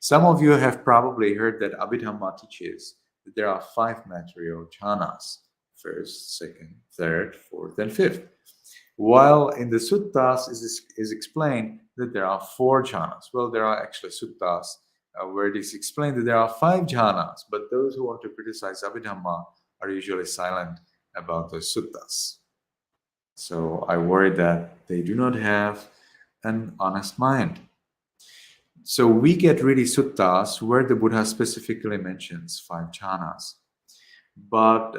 Some of you have probably heard that Abhidhamma teaches that there are 5 material jhanas: first, second, third, fourth, and fifth. While in the suttas is explained that there are 4 jhanas. Well, there are actually suttas where it is explained that there are 5 jhanas, but those who want to criticize Abhidhamma are usually silent about the suttas. So I worry that they do not have an honest mind. So we get really suttas where the Buddha specifically mentions 5 jhanas. But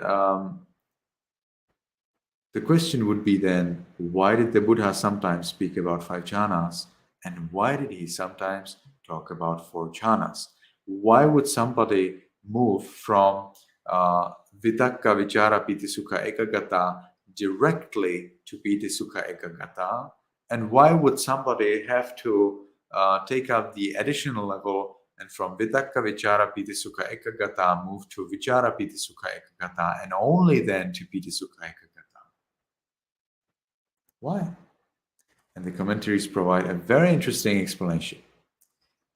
the question would be then, why did the Buddha sometimes speak about 5 jhanas? And why did he sometimes talk about 4 jhanas? Why would somebody move from vitakka vichara piti sukha ekagata directly to piti sukha ekagata? And why would somebody have to take up the additional level and from vitakka vichara piti sukha ekagata move to vichara piti sukha ekagata and only then to piti sukha ekagata? Why? And the commentaries provide a very interesting explanation.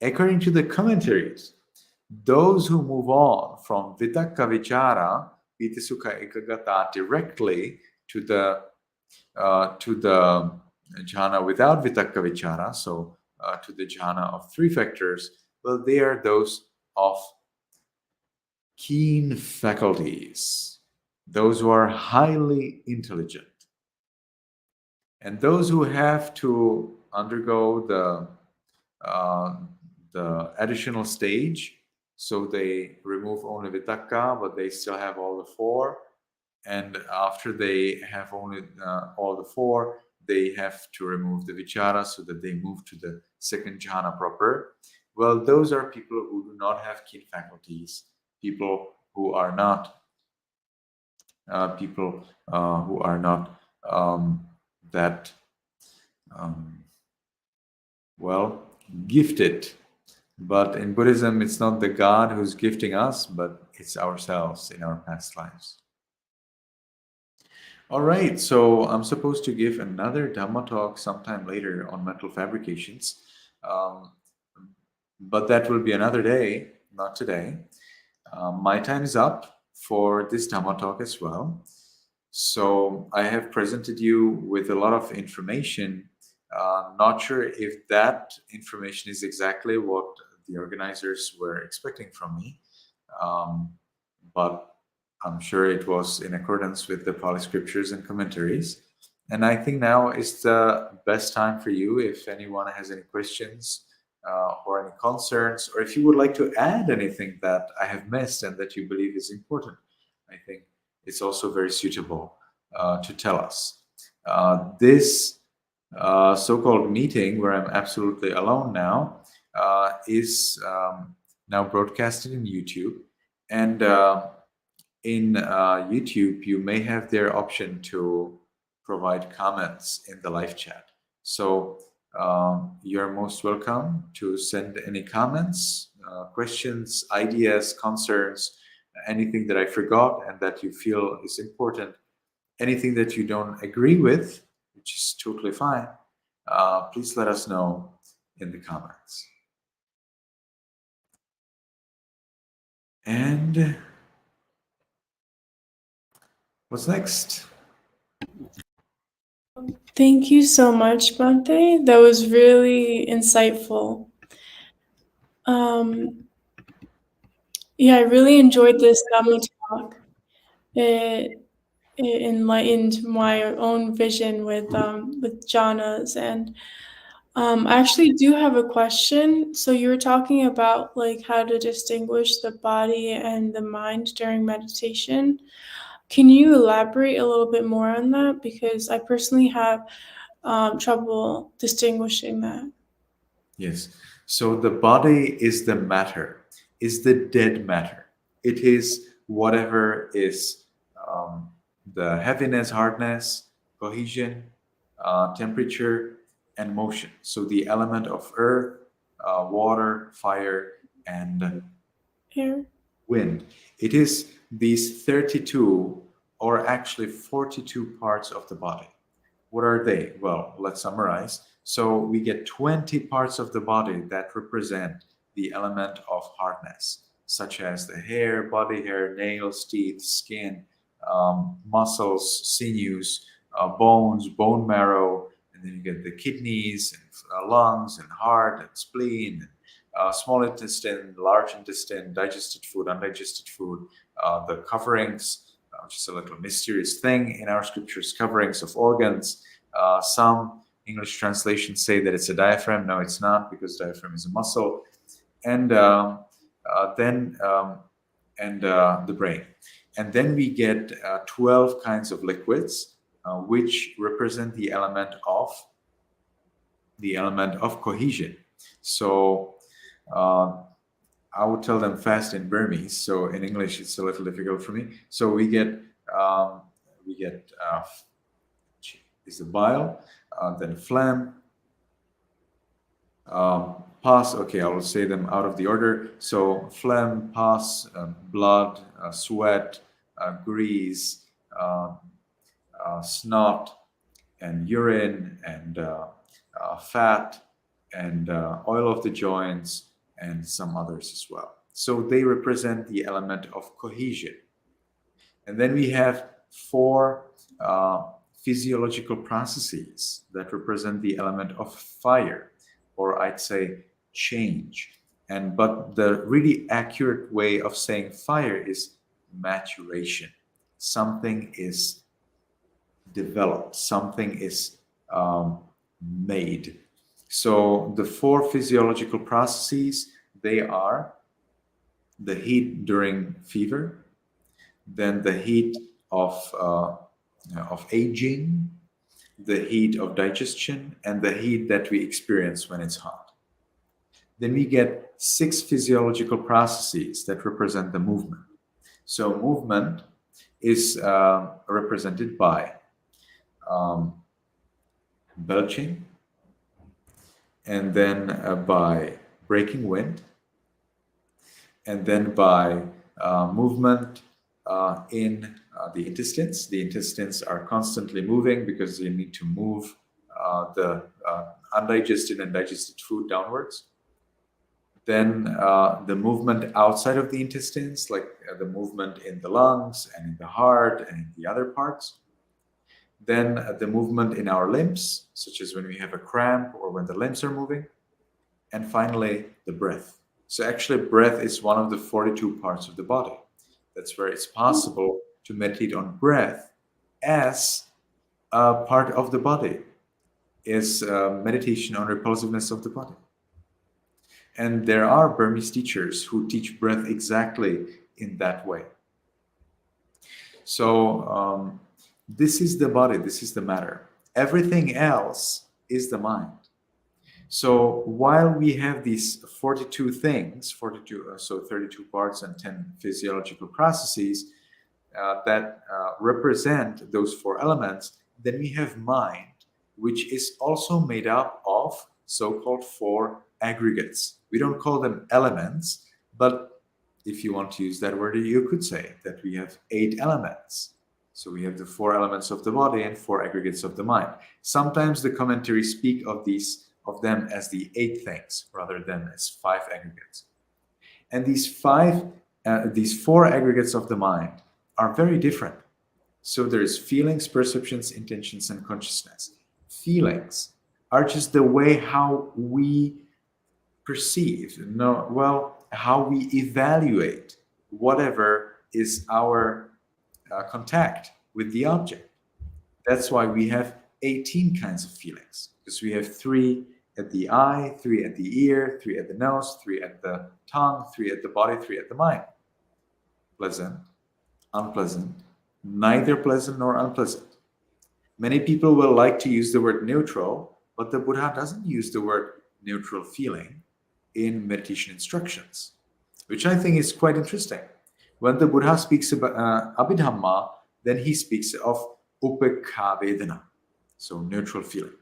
According to the commentaries, those who move on from vitakka vichara piti sukha ekagata directly to the jhana without vitakka vichara, so to the jhana of 3 factors, well, they are those of keen faculties, those who are highly intelligent. And those who have to undergo the additional stage, so they remove only vitakka, but they still have all the 4. And after they have only all the 4, they have to remove the vichara so that they move to the second jhana proper. Well, those are people who do not have keen faculties, people who are not that well gifted. But in Buddhism, it's not the God who's gifting us, but it's ourselves in our past lives. All right, so I'm supposed to give another Dhamma talk sometime later on mental fabrications, but that will be another day, not today. My time is up for this Dhamma talk as well. So I have presented you with a lot of information. Not sure if that information is exactly what the organizers were expecting from me, but I'm sure it was in accordance with the Pali scriptures and commentaries. And I think now is the best time for you, if anyone has any questions or any concerns, or if you would like to add anything that I have missed and that you believe is important. I think it's also very suitable to tell us. This so-called meeting, where I'm absolutely alone now, is now broadcasted in YouTube. And in YouTube, you may have their option to provide comments in the live chat. So you're most welcome to send any comments, questions, ideas, concerns, anything that I forgot and that you feel is important, anything that you don't agree with, which is totally fine. Please let us know in the comments. And what's next? Thank you so much, Bhante. That was really insightful. Yeah, I really enjoyed this Dhamma talk. It enlightened my own vision with jhanas, and I actually do have a question. So you were talking about like how to distinguish the body and the mind during meditation. Can you elaborate a little bit more on that? Because I personally have trouble distinguishing that. Yes. So the body is the matter, is the dead matter. It is whatever is the heaviness, hardness, cohesion, temperature, and motion. So the element of earth, water, fire, and Here. wind. It is these 32 or actually 42 parts of the body. What are they? Well, let's summarize. So we get 20 parts of the body that represent the element of hardness, such as the hair, body hair, nails, teeth, skin, muscles, sinews, bones, bone marrow, and then you get the kidneys and lungs and heart and spleen, small intestine, large intestine, digested food, undigested food, the coverings, which is a little mysterious thing in our scriptures, coverings of organs. Some English translations say that it's a diaphragm. No, it's not, because diaphragm is a muscle. And then the brain. And then we get 12 kinds of liquids, which represent the element of cohesion. So I would tell them fast in Burmese. So in English, it's a little difficult for me. So we get is the bile, then phlegm, pus. Okay, I will say them out of the order. So phlegm, pus, blood, sweat, grease, snot, and urine, and fat, and oil of the joints, and some others as well. So they represent the element of cohesion. And then we have 4 physiological processes that represent the element of fire, or I'd say change. But the really accurate way of saying fire is maturation. Something is developed, something is made. So the 4 physiological processes, they are the heat during fever, then the heat of aging, the heat of digestion, and the heat that we experience when it's hot. Then we get 6 physiological processes that represent the movement. So movement is represented by belching, and then by breaking wind, and then by movement in the intestines. The intestines are constantly moving because you need to move the undigested and digested food downwards. Then the movement outside of the intestines, like the movement in the lungs and in the heart and in the other parts. Then the movement in our limbs, such as when we have a cramp or when the limbs are moving. And finally, the breath. So actually, breath is one of the 42 parts of the body. That's where it's possible to meditate on breath as a part of the body, is meditation on repulsiveness of the body. And there are Burmese teachers who teach breath exactly in that way. So this is the body, this is the matter. Everything else is the mind. So while we have these 42 things, 32 parts and 10 physiological processes that represent those 4 elements, then we have mind, which is also made up of so-called 4 aggregates. We don't call them elements, but if you want to use that word, you could say that we have 8 elements. So we have the 4 elements of the body and 4 aggregates of the mind. Sometimes the commentaries speak of them as the 8 things rather than as 5 aggregates. And these 4 aggregates of the mind are very different. So there's feelings, perceptions, intentions, and consciousness. Feelings are just the way how we perceive, how we evaluate whatever is our contact with the object. That's why we have 18 kinds of feelings, because we have 3 at the eye, 3 at the ear, 3 at the nose, 3 at the tongue, 3 at the body, 3 at the mind. Pleasant, unpleasant, neither pleasant nor unpleasant. Many people will like to use the word neutral, but the Buddha doesn't use the word neutral feeling in meditation instructions, which I think is quite interesting. When the Buddha speaks about Abhidhamma, then he speaks of upekha vedana, so neutral feeling.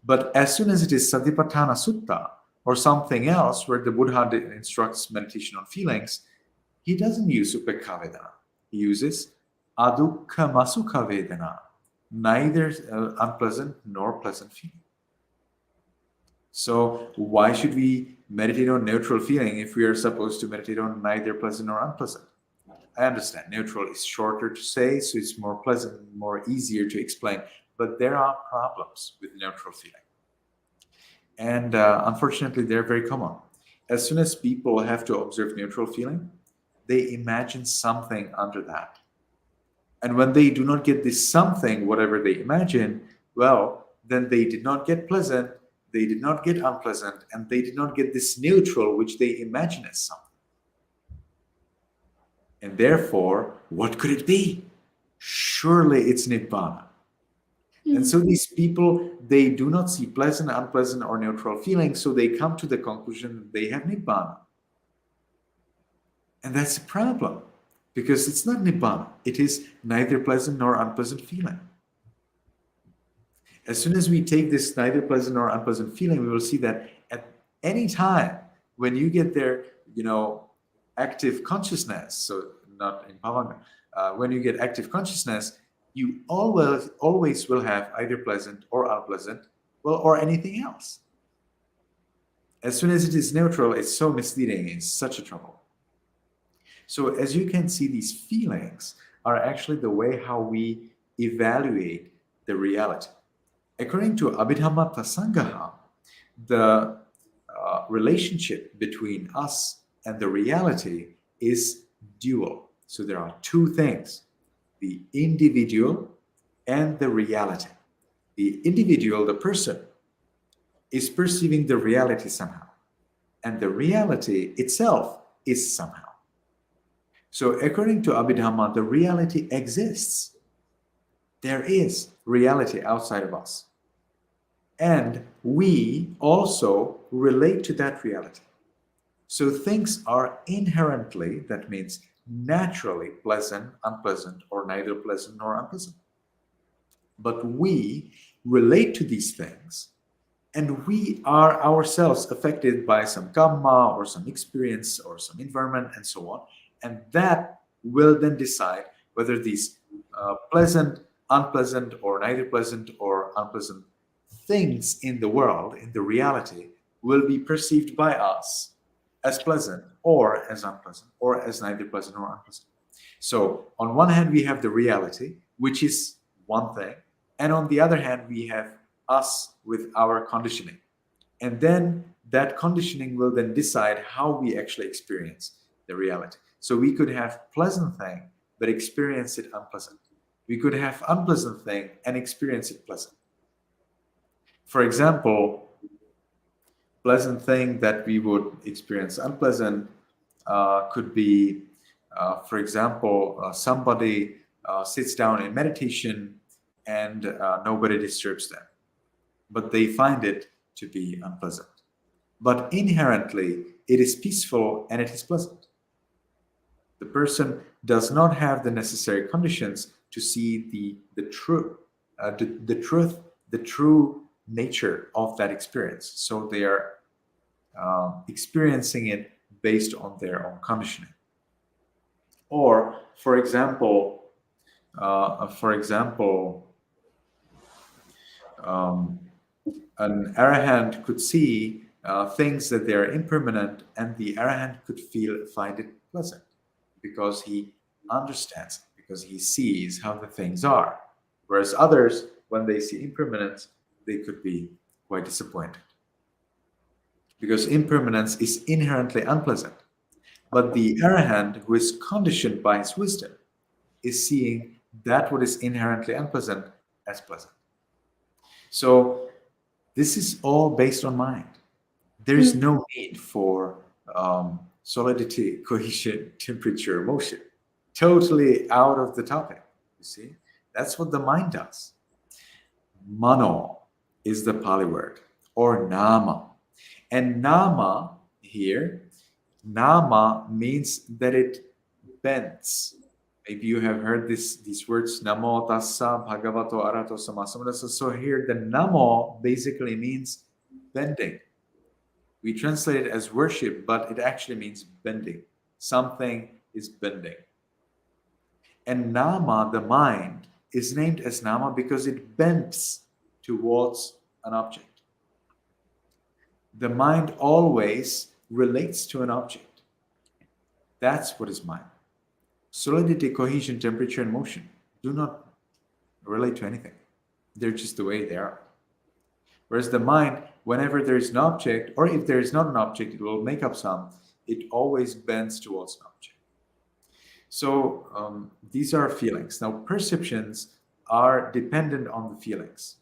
But as soon as it is Satipatthana Sutta or something else where the Buddha instructs meditation on feelings, he doesn't use upekha vedana. He uses adukha masukha vedana, neither unpleasant nor pleasant feeling. So why should we meditate on neutral feeling if we are supposed to meditate on neither pleasant nor unpleasant? I understand neutral is shorter to say, so it's more pleasant, more easier to explain. But there are problems with neutral feeling. And unfortunately, they're very common. as soon as people have to observe neutral feeling, they imagine something under that. And when they do not get this something, whatever they imagine, well, then they did not get pleasant, they did not get unpleasant, and they did not get this neutral, which they imagine as something. And therefore, what could it be? Surely it's Nibbana. And so these people, they do not see pleasant, unpleasant, or neutral feelings, so they come to the conclusion that they have Nibbana. And that's a problem, because it's not Nibbana. It is neither pleasant nor unpleasant feeling. As soon as we take this neither pleasant nor unpleasant feeling, we will see that at any time when you get there, active consciousness, so not in Bhavanga, when you get active consciousness, you always will have either pleasant or unpleasant, or anything else. As soon as it is neutral, it's so misleading, it's such a trouble. So as you can see, these feelings are actually the way how we evaluate the reality. According to Abhidhamma Tasangaha, the relationship between us and the reality is dual. So there are two things, the individual and the reality. The individual, the person, is perceiving the reality somehow, and the reality itself is somehow. So according to Abhidhamma, the reality exists. There is reality outside of us. And we also relate to that reality. So things are inherently, that means naturally, pleasant, unpleasant, or neither pleasant nor unpleasant. But we relate to these things, and we are ourselves affected by some karma or some experience or some environment and so on. And that will then decide whether these pleasant, unpleasant, or neither pleasant or unpleasant things in the world, in the reality, will be perceived by us as pleasant or as unpleasant or as neither pleasant or unpleasant. So on one hand, we have the reality, which is one thing. And on the other hand, we have us with our conditioning. And then that conditioning will then decide how we actually experience the reality. So we could have pleasant thing, but experience it unpleasant. We could have unpleasant thing and experience it pleasant. For example, pleasant thing that we would experience unpleasant could be, for example, somebody sits down in meditation and nobody disturbs them, but they find it to be unpleasant. But inherently, it is peaceful and it is pleasant. The person does not have the necessary conditions to see the true nature of that experience. So they are experiencing it based on their own conditioning. Or, for example, an arahant could see things that they are impermanent, and the arahant could find it pleasant because he understands it, because he sees how the things are. Whereas others, when they see impermanence, they could be quite disappointed, because impermanence is inherently unpleasant. But the arahant, who is conditioned by his wisdom, is seeing that what is inherently unpleasant as pleasant. So this is all based on mind. There is no need for solidity, cohesion, temperature, motion. Totally out of the topic, you see? That's what the mind does. Mano is the Pali word, or nama. And nama here, nama means that it bends. Maybe you have heard these words, Namo Tassa Bhagavato Arahato Sama Sambuddhassa. So here the Namo basically means bending. We translate it as worship, but it actually means bending. Something is bending. And Nama, the mind, is named as Nama because it bends towards an object. The mind always relates to an object. That's what is mind. Solidity, cohesion, temperature, and motion do not relate to anything. They're just the way they are. Whereas the mind, whenever there is an object, or if there is not an object, it will make up some. It always bends towards an object. So these are feelings. Now, perceptions are dependent on the feelings.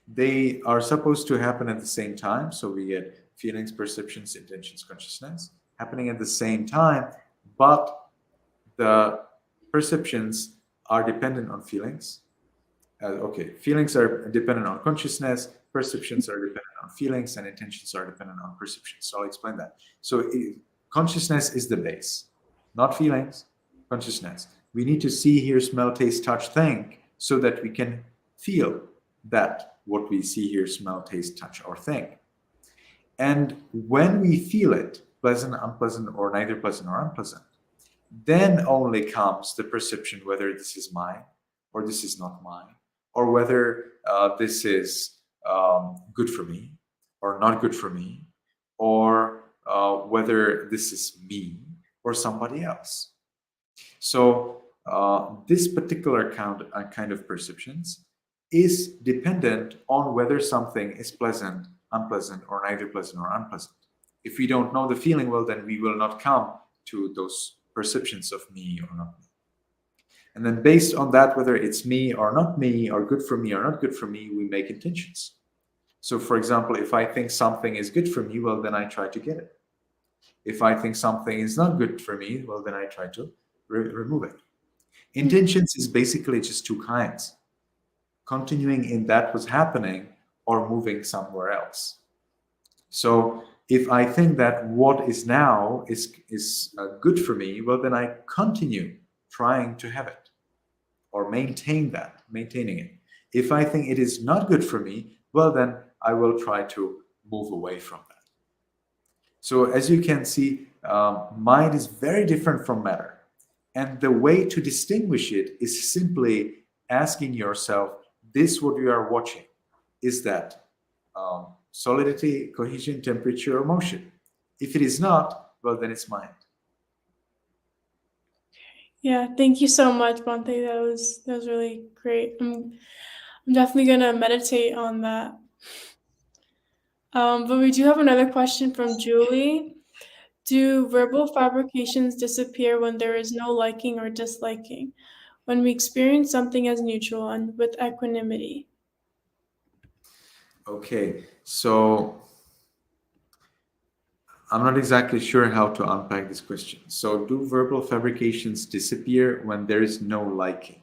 They are supposed to happen at the same time. So we get feelings, perceptions, intentions, consciousness happening at the same time, but the perceptions are dependent on feelings. Okay, feelings are dependent on consciousness, perceptions are dependent on feelings, and intentions are dependent on perceptions. So I'll explain that. So consciousness is the base, not feelings, consciousness. We need to see, hear, smell, taste, touch, think, so that we can feel that what we see, hear, smell, taste, touch, or think. And when we feel it, pleasant, unpleasant, or neither pleasant or unpleasant, then only comes the perception whether this is mine or this is not mine, or whether this is good for me or not good for me, or whether this is me or somebody else. So this particular kind of perceptions is dependent on whether something is pleasant, unpleasant, or neither pleasant or unpleasant. If we don't know the feeling well, then we will not come to those perceptions of me or not me. And then based on that, whether it's me or not me, or good for me or not good for me, we make intentions. So for example, if I think something is good for me, well, then I try to get it. If I think something is not good for me, well, then I try to remove it. Intentions is basically just two kinds: continuing in that was happening or moving somewhere else. So if I think that what is now is good for me, well, then I continue trying to have it or maintaining it. If I think it is not good for me, well, then I will try to move away from that. So as you can see, mind is very different from matter. And the way to distinguish it is simply asking yourself, this what you are watching, is that solidity, cohesion, temperature, or motion? If it is not, well, then it's mind. Yeah, thank you so much, Bhante. That was really great. I'm definitely gonna meditate on that. But we do have another question from Julie. Do verbal fabrications disappear when there is no liking or disliking, when we experience something as neutral and with equanimity? Okay, so I'm not exactly sure how to unpack this question. So do verbal fabrications disappear when there is no liking?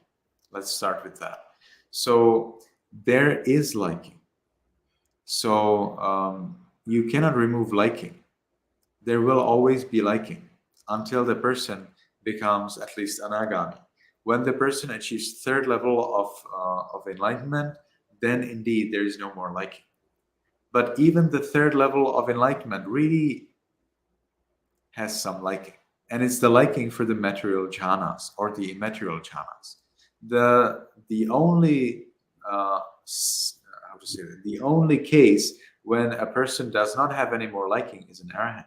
Let's start with that. So there is liking. So you cannot remove liking. There will always be liking until the person becomes at least anagami. When the person achieves third level of enlightenment, then indeed there is no more liking. But even the third level of enlightenment really has some liking, and it's the liking for the material jhanas or the immaterial jhanas. The only the only case when a person does not have any more liking is an arahant.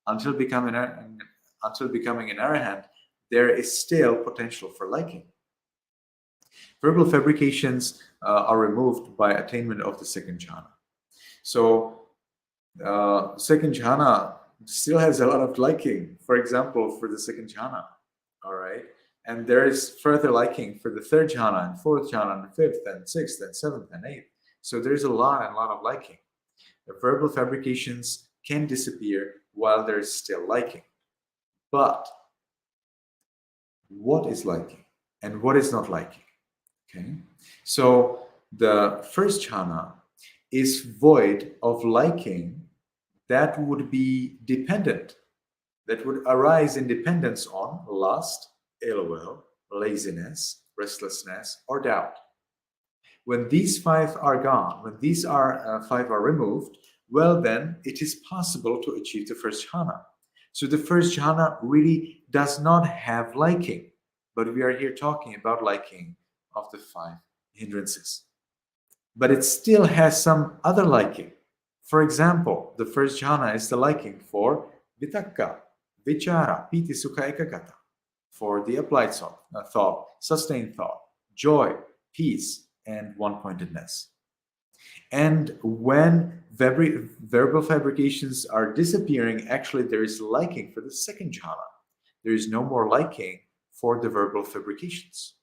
Until becoming an arahant, there is still potential for liking. Verbal fabrications are removed by attainment of the second jhana. So second jhana still has a lot of liking, for example, for the second jhana, all right? And there is further liking for the third jhana and fourth jhana and fifth and sixth and seventh and eighth. So there's a lot of liking. The verbal fabrications can disappear while there is still liking. But what is liking and what is not liking? Okay, so the first jhana is void of liking that would be dependent, that would arise in dependence on lust, ill will, laziness, restlessness, or doubt. When these five are gone, when these five are removed, well, then it is possible to achieve the first jhana. So the first jhana really does not have liking, but we are here talking about liking of the five hindrances. But it still has some other liking. For example, the first jhana is the liking for vitakka, vichara, piti, sukha, ekagata, for the applied thought, sustained thought, joy, peace, and one-pointedness. And when verbal fabrications are disappearing, actually there is liking for the second jhana. There is no more liking for the verbal fabrications.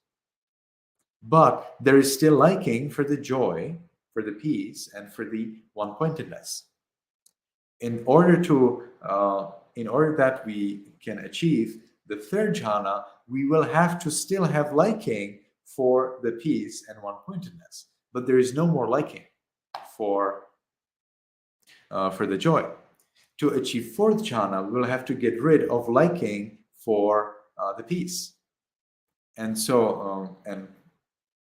But there is still liking for the joy, for the peace, and for the one-pointedness. In order that we can achieve the third jhana, we will have to still have liking for the peace and one-pointedness. But there is no more liking for the joy. To achieve fourth jhana, we will have to get rid of liking for the peace, and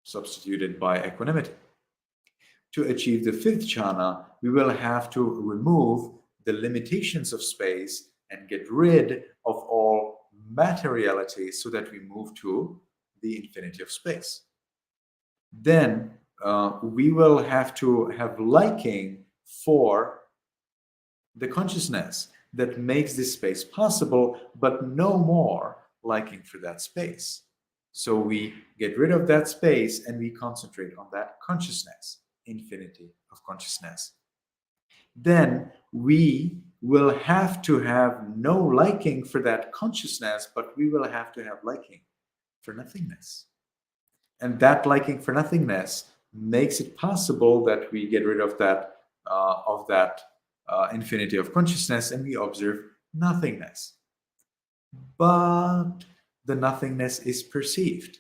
substituted by equanimity. To achieve the fifth jhana, we will have to remove the limitations of space and get rid of all materiality so that we move to the infinity of space. Then we will have to have liking for the consciousness that makes this space possible, but no more liking for that space. So we get rid of that space and we concentrate on that consciousness, infinity of consciousness. Then we will have to have no liking for that consciousness, but we will have to have liking for nothingness. And that liking for nothingness makes it possible that we get rid of that infinity of consciousness and we observe nothingness. But the nothingness is perceived,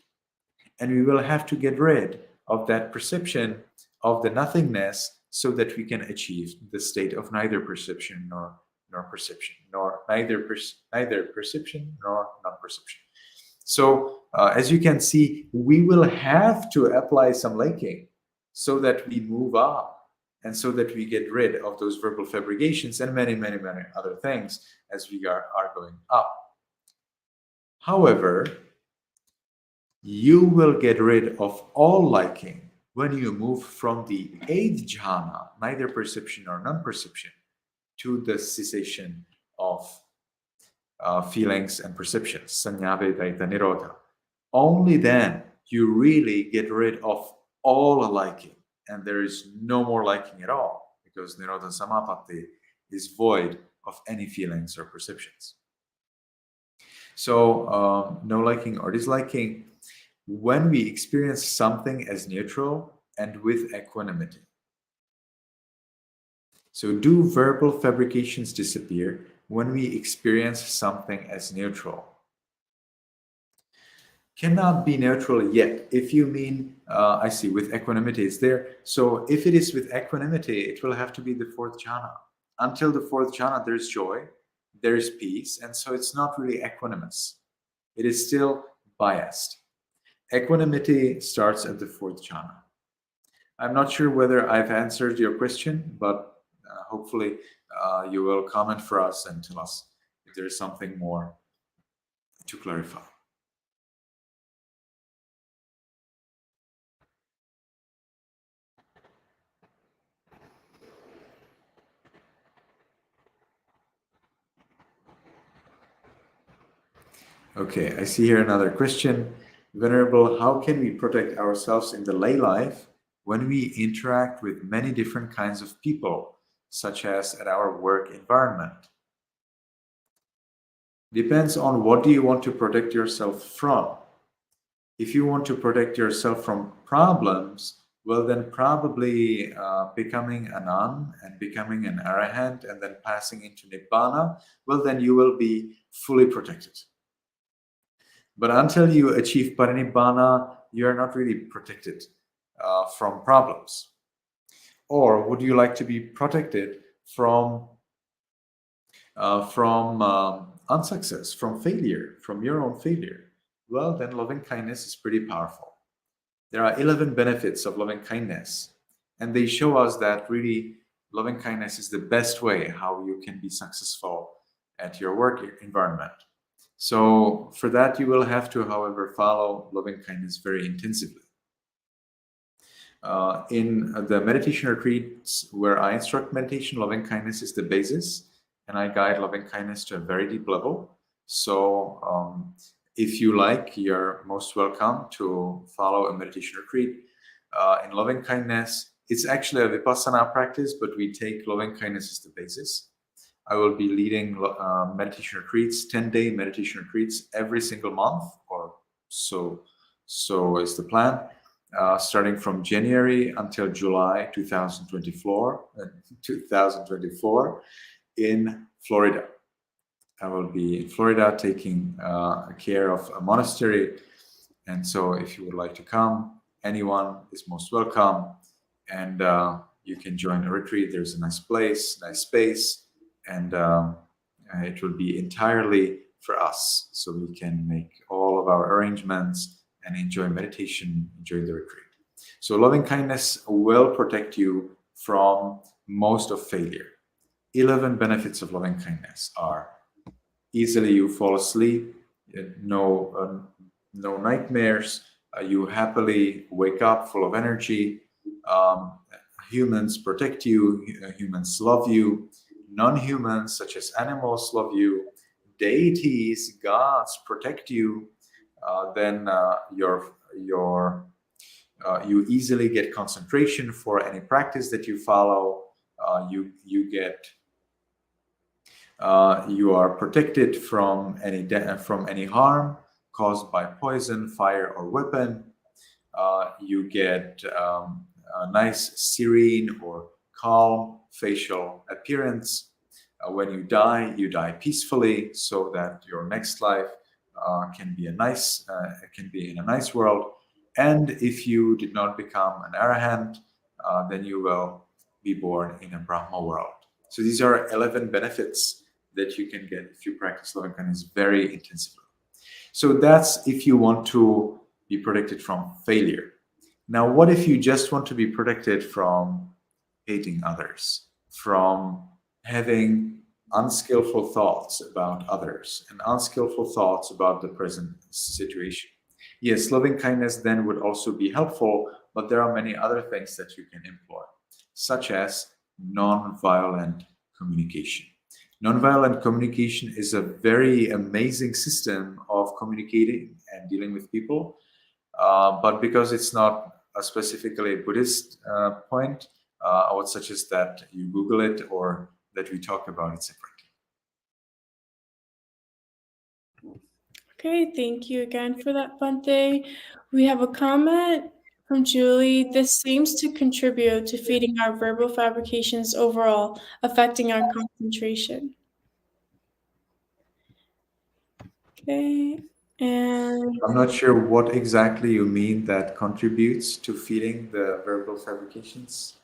and we will have to get rid of that perception of the nothingness so that we can achieve the state of neither perception nor perception, neither perception nor non-perception. So as you can see, we will have to apply some liking so that we move up and so that we get rid of those verbal fabrications and many, many, many other things as we are going up. However, you will get rid of all liking when you move from the eighth jhana, neither perception nor non-perception, to the cessation of feelings and perceptions, sanya vedaita nirodha. Only then you really get rid of all liking, and there is no more liking at all, because nirodha samapatti is void of any feelings or perceptions. So no liking or disliking when we experience something as neutral and with equanimity. So do verbal fabrications disappear when we experience something as neutral? Cannot be neutral yet. If you mean, I see, with equanimity it's there. So if it is with equanimity, it will have to be the fourth jhana. Until the fourth jhana, there's joy, there's peace, and so it's not really equanimous. It is still biased. Equanimity starts at the fourth jhana. I'm not sure whether I've answered your question, but hopefully you will comment for us and tell us if there is something more to clarify. Okay, I see here another question. Venerable, how can we protect ourselves in the lay life when we interact with many different kinds of people, such as at our work environment? Depends on what do you want to protect yourself from. If you want to protect yourself from problems, well, then probably becoming a nun and becoming an arahant and then passing into nibbana, well, then you will be fully protected. But until you achieve parinibbana, you are not really protected from problems. Or would you like to be protected from unsuccess, from failure, from your own failure? Well, then loving kindness is pretty powerful. There are 11 benefits of loving kindness, and they show us that really loving kindness is the best way how you can be successful at your work environment. So for that, you will have to, however, follow loving kindness very intensively. In the meditation retreats where I instruct meditation, loving kindness is the basis, and I guide loving kindness to a very deep level. So if you like, you're most welcome to follow a meditation retreat in loving kindness It's actually a Vipassana practice, but we take loving kindness as the basis. I will be leading meditation retreats, 10-day meditation retreats every single month, or so is the plan, starting from January until July 2024, 2024 in Florida. I will be in Florida taking care of a monastery. And so if you would like to come, anyone is most welcome. And you can join a retreat. There's a nice place, nice space, and it will be entirely for us. So we can make all of our arrangements and enjoy meditation, enjoy the retreat. So loving kindness will protect you from most of failure. 11 benefits of loving kindness are: easily you fall asleep, no nightmares, you happily wake up full of energy, humans protect you, humans love you, non-humans such as animals love you, deities, gods protect you, then you easily get concentration for any practice that you follow, you are protected from any harm caused by poison, fire, or weapon. You get a nice serene or calm facial appearance. When you die peacefully, so that your next life can be in a nice world. And if you did not become an arahant, then you will be born in a Brahma world. So these are 11 benefits that you can get if you practice loving kindness very intensively. So that's if you want to be protected from failure. Now, what if you just want to be protected from hating others, from having unskillful thoughts about others and unskillful thoughts about the present situation? Yes, loving kindness then would also be helpful, but there are many other things that you can employ, such as non-violent communication. Nonviolent communication is a very amazing system of communicating and dealing with people, but because it's not a specifically Buddhist point, I would suggest that you Google it or that we talk about it separately. Okay, thank you again for that, Bhante. We have a comment from Julie. This seems to contribute to feeding our verbal fabrications overall, affecting our concentration. Okay, and I'm not sure what exactly you mean that contributes to feeding the verbal fabrications.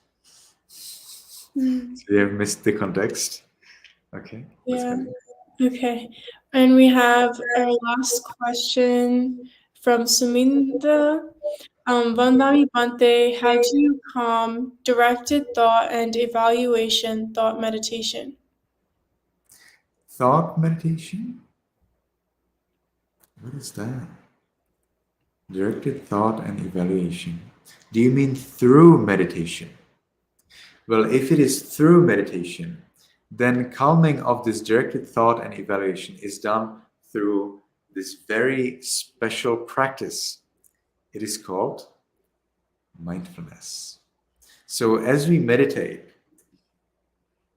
So you have missed the context. Okay. Yeah. Okay. And we have our last question from Suminda. Vandami Bhante, how do you calm directed thought and evaluation thought meditation? Thought meditation? What is that? Directed thought and evaluation. Do you mean through meditation? Well, if it is through meditation, then calming of this directed thought and evaluation is done through this very special practice. It is called mindfulness. So as we meditate,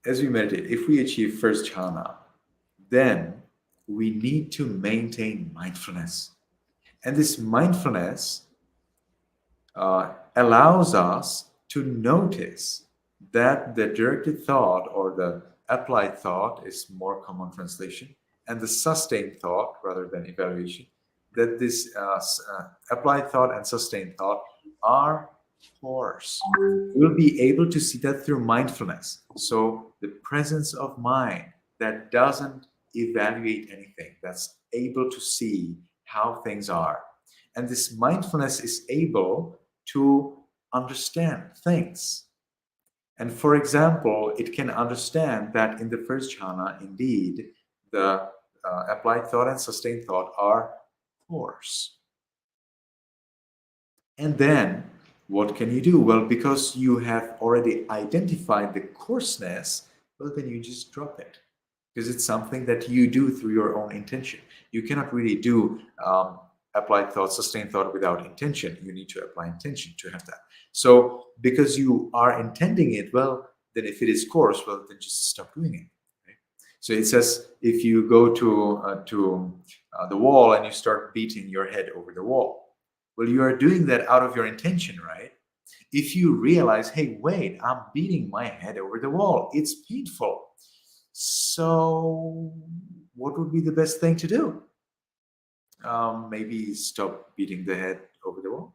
if we achieve first jhana, then we need to maintain mindfulness. And this mindfulness allows us to notice that the directed thought or the applied thought is more common translation, and the sustained thought rather than evaluation, that this applied thought and sustained thought are force. We'll be able to see that through mindfulness. So the presence of mind that doesn't evaluate anything, that's able to see how things are. And this mindfulness is able to understand things. And for example, it can understand that in the first jhana, indeed, the applied thought and sustained thought are force. And then what can you do? Well, because you have already identified the coarseness, well, then you just drop it. Because it's something that you do through your own intention. You cannot really do applied thought, sustained thought without intention. You need to apply intention to have that. So because you are intending it, well, then if it is coarse, well, then just stop doing it. Right? So it says if you go to the wall and you start beating your head over the wall, well, you are doing that out of your intention, right? If you realize, hey, wait, I'm beating my head over the wall, it's painful. So what would be the best thing to do? Maybe stop beating the head over the wall.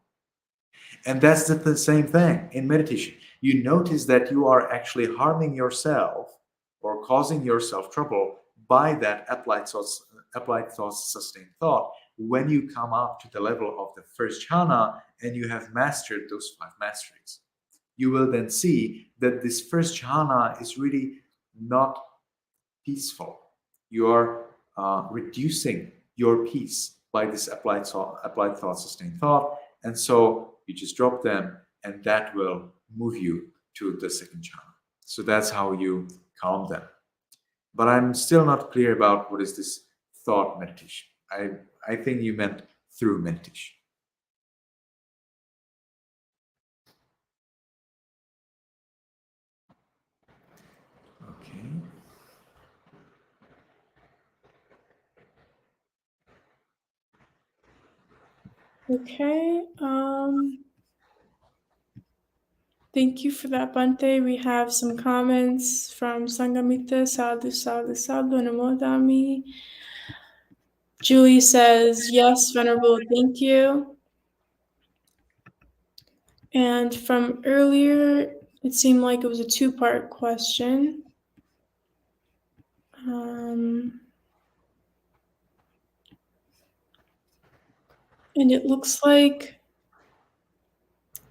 And that's the same thing in meditation. You notice that you are actually harming yourself or causing yourself trouble by that applied thoughts, sustained thought. When you come up to the level of the first jhana and you have mastered those 5 masteries, you will then see that this first jhana is really not peaceful. You are reducing your peace by this applied thought, sustained thought, and so you just drop them, and that will move you to the second jhana. So that's how you calm them. But I'm still not clear about what is this thought meditation. I think you meant through meditation. Okay. Okay. Thank you for that, Bante. We have some comments from Sangamita. Sadhu, sadhu, sadhu, namodami. Julie says, yes, Venerable, thank you. And from earlier, it seemed like it was a 2-part question. And it looks like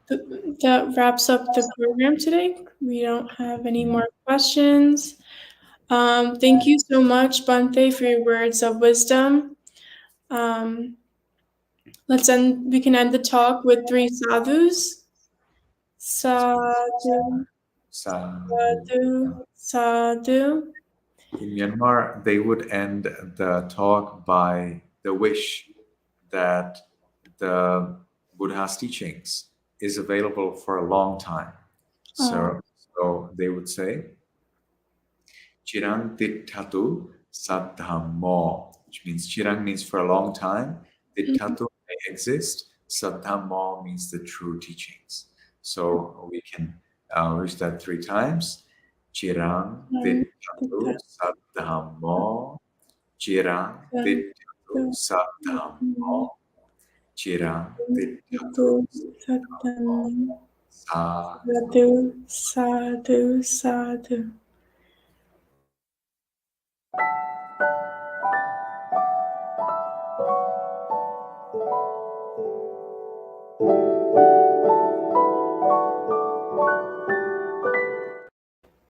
that wraps up the program today. We don't have any more questions. Thank you so much, Bante, for your words of wisdom. We can end the talk with 3 sadhus. Sadhu, sadhu, sadhu. In Myanmar, they would end the talk by the wish that the Buddha's teachings is available for a long time. So they would say, Chirang Tittatu Saddhammo, which means Chirang means for a long time, Tittatu may exist, Saddhammo means the true teachings. So we can wish that 3 times. Chirang Tittatu Saddhammo, Chirang Tittatu Saddhammo, Chirang Tittatu Saddhammo. Sadhu, sadhu, sadhu.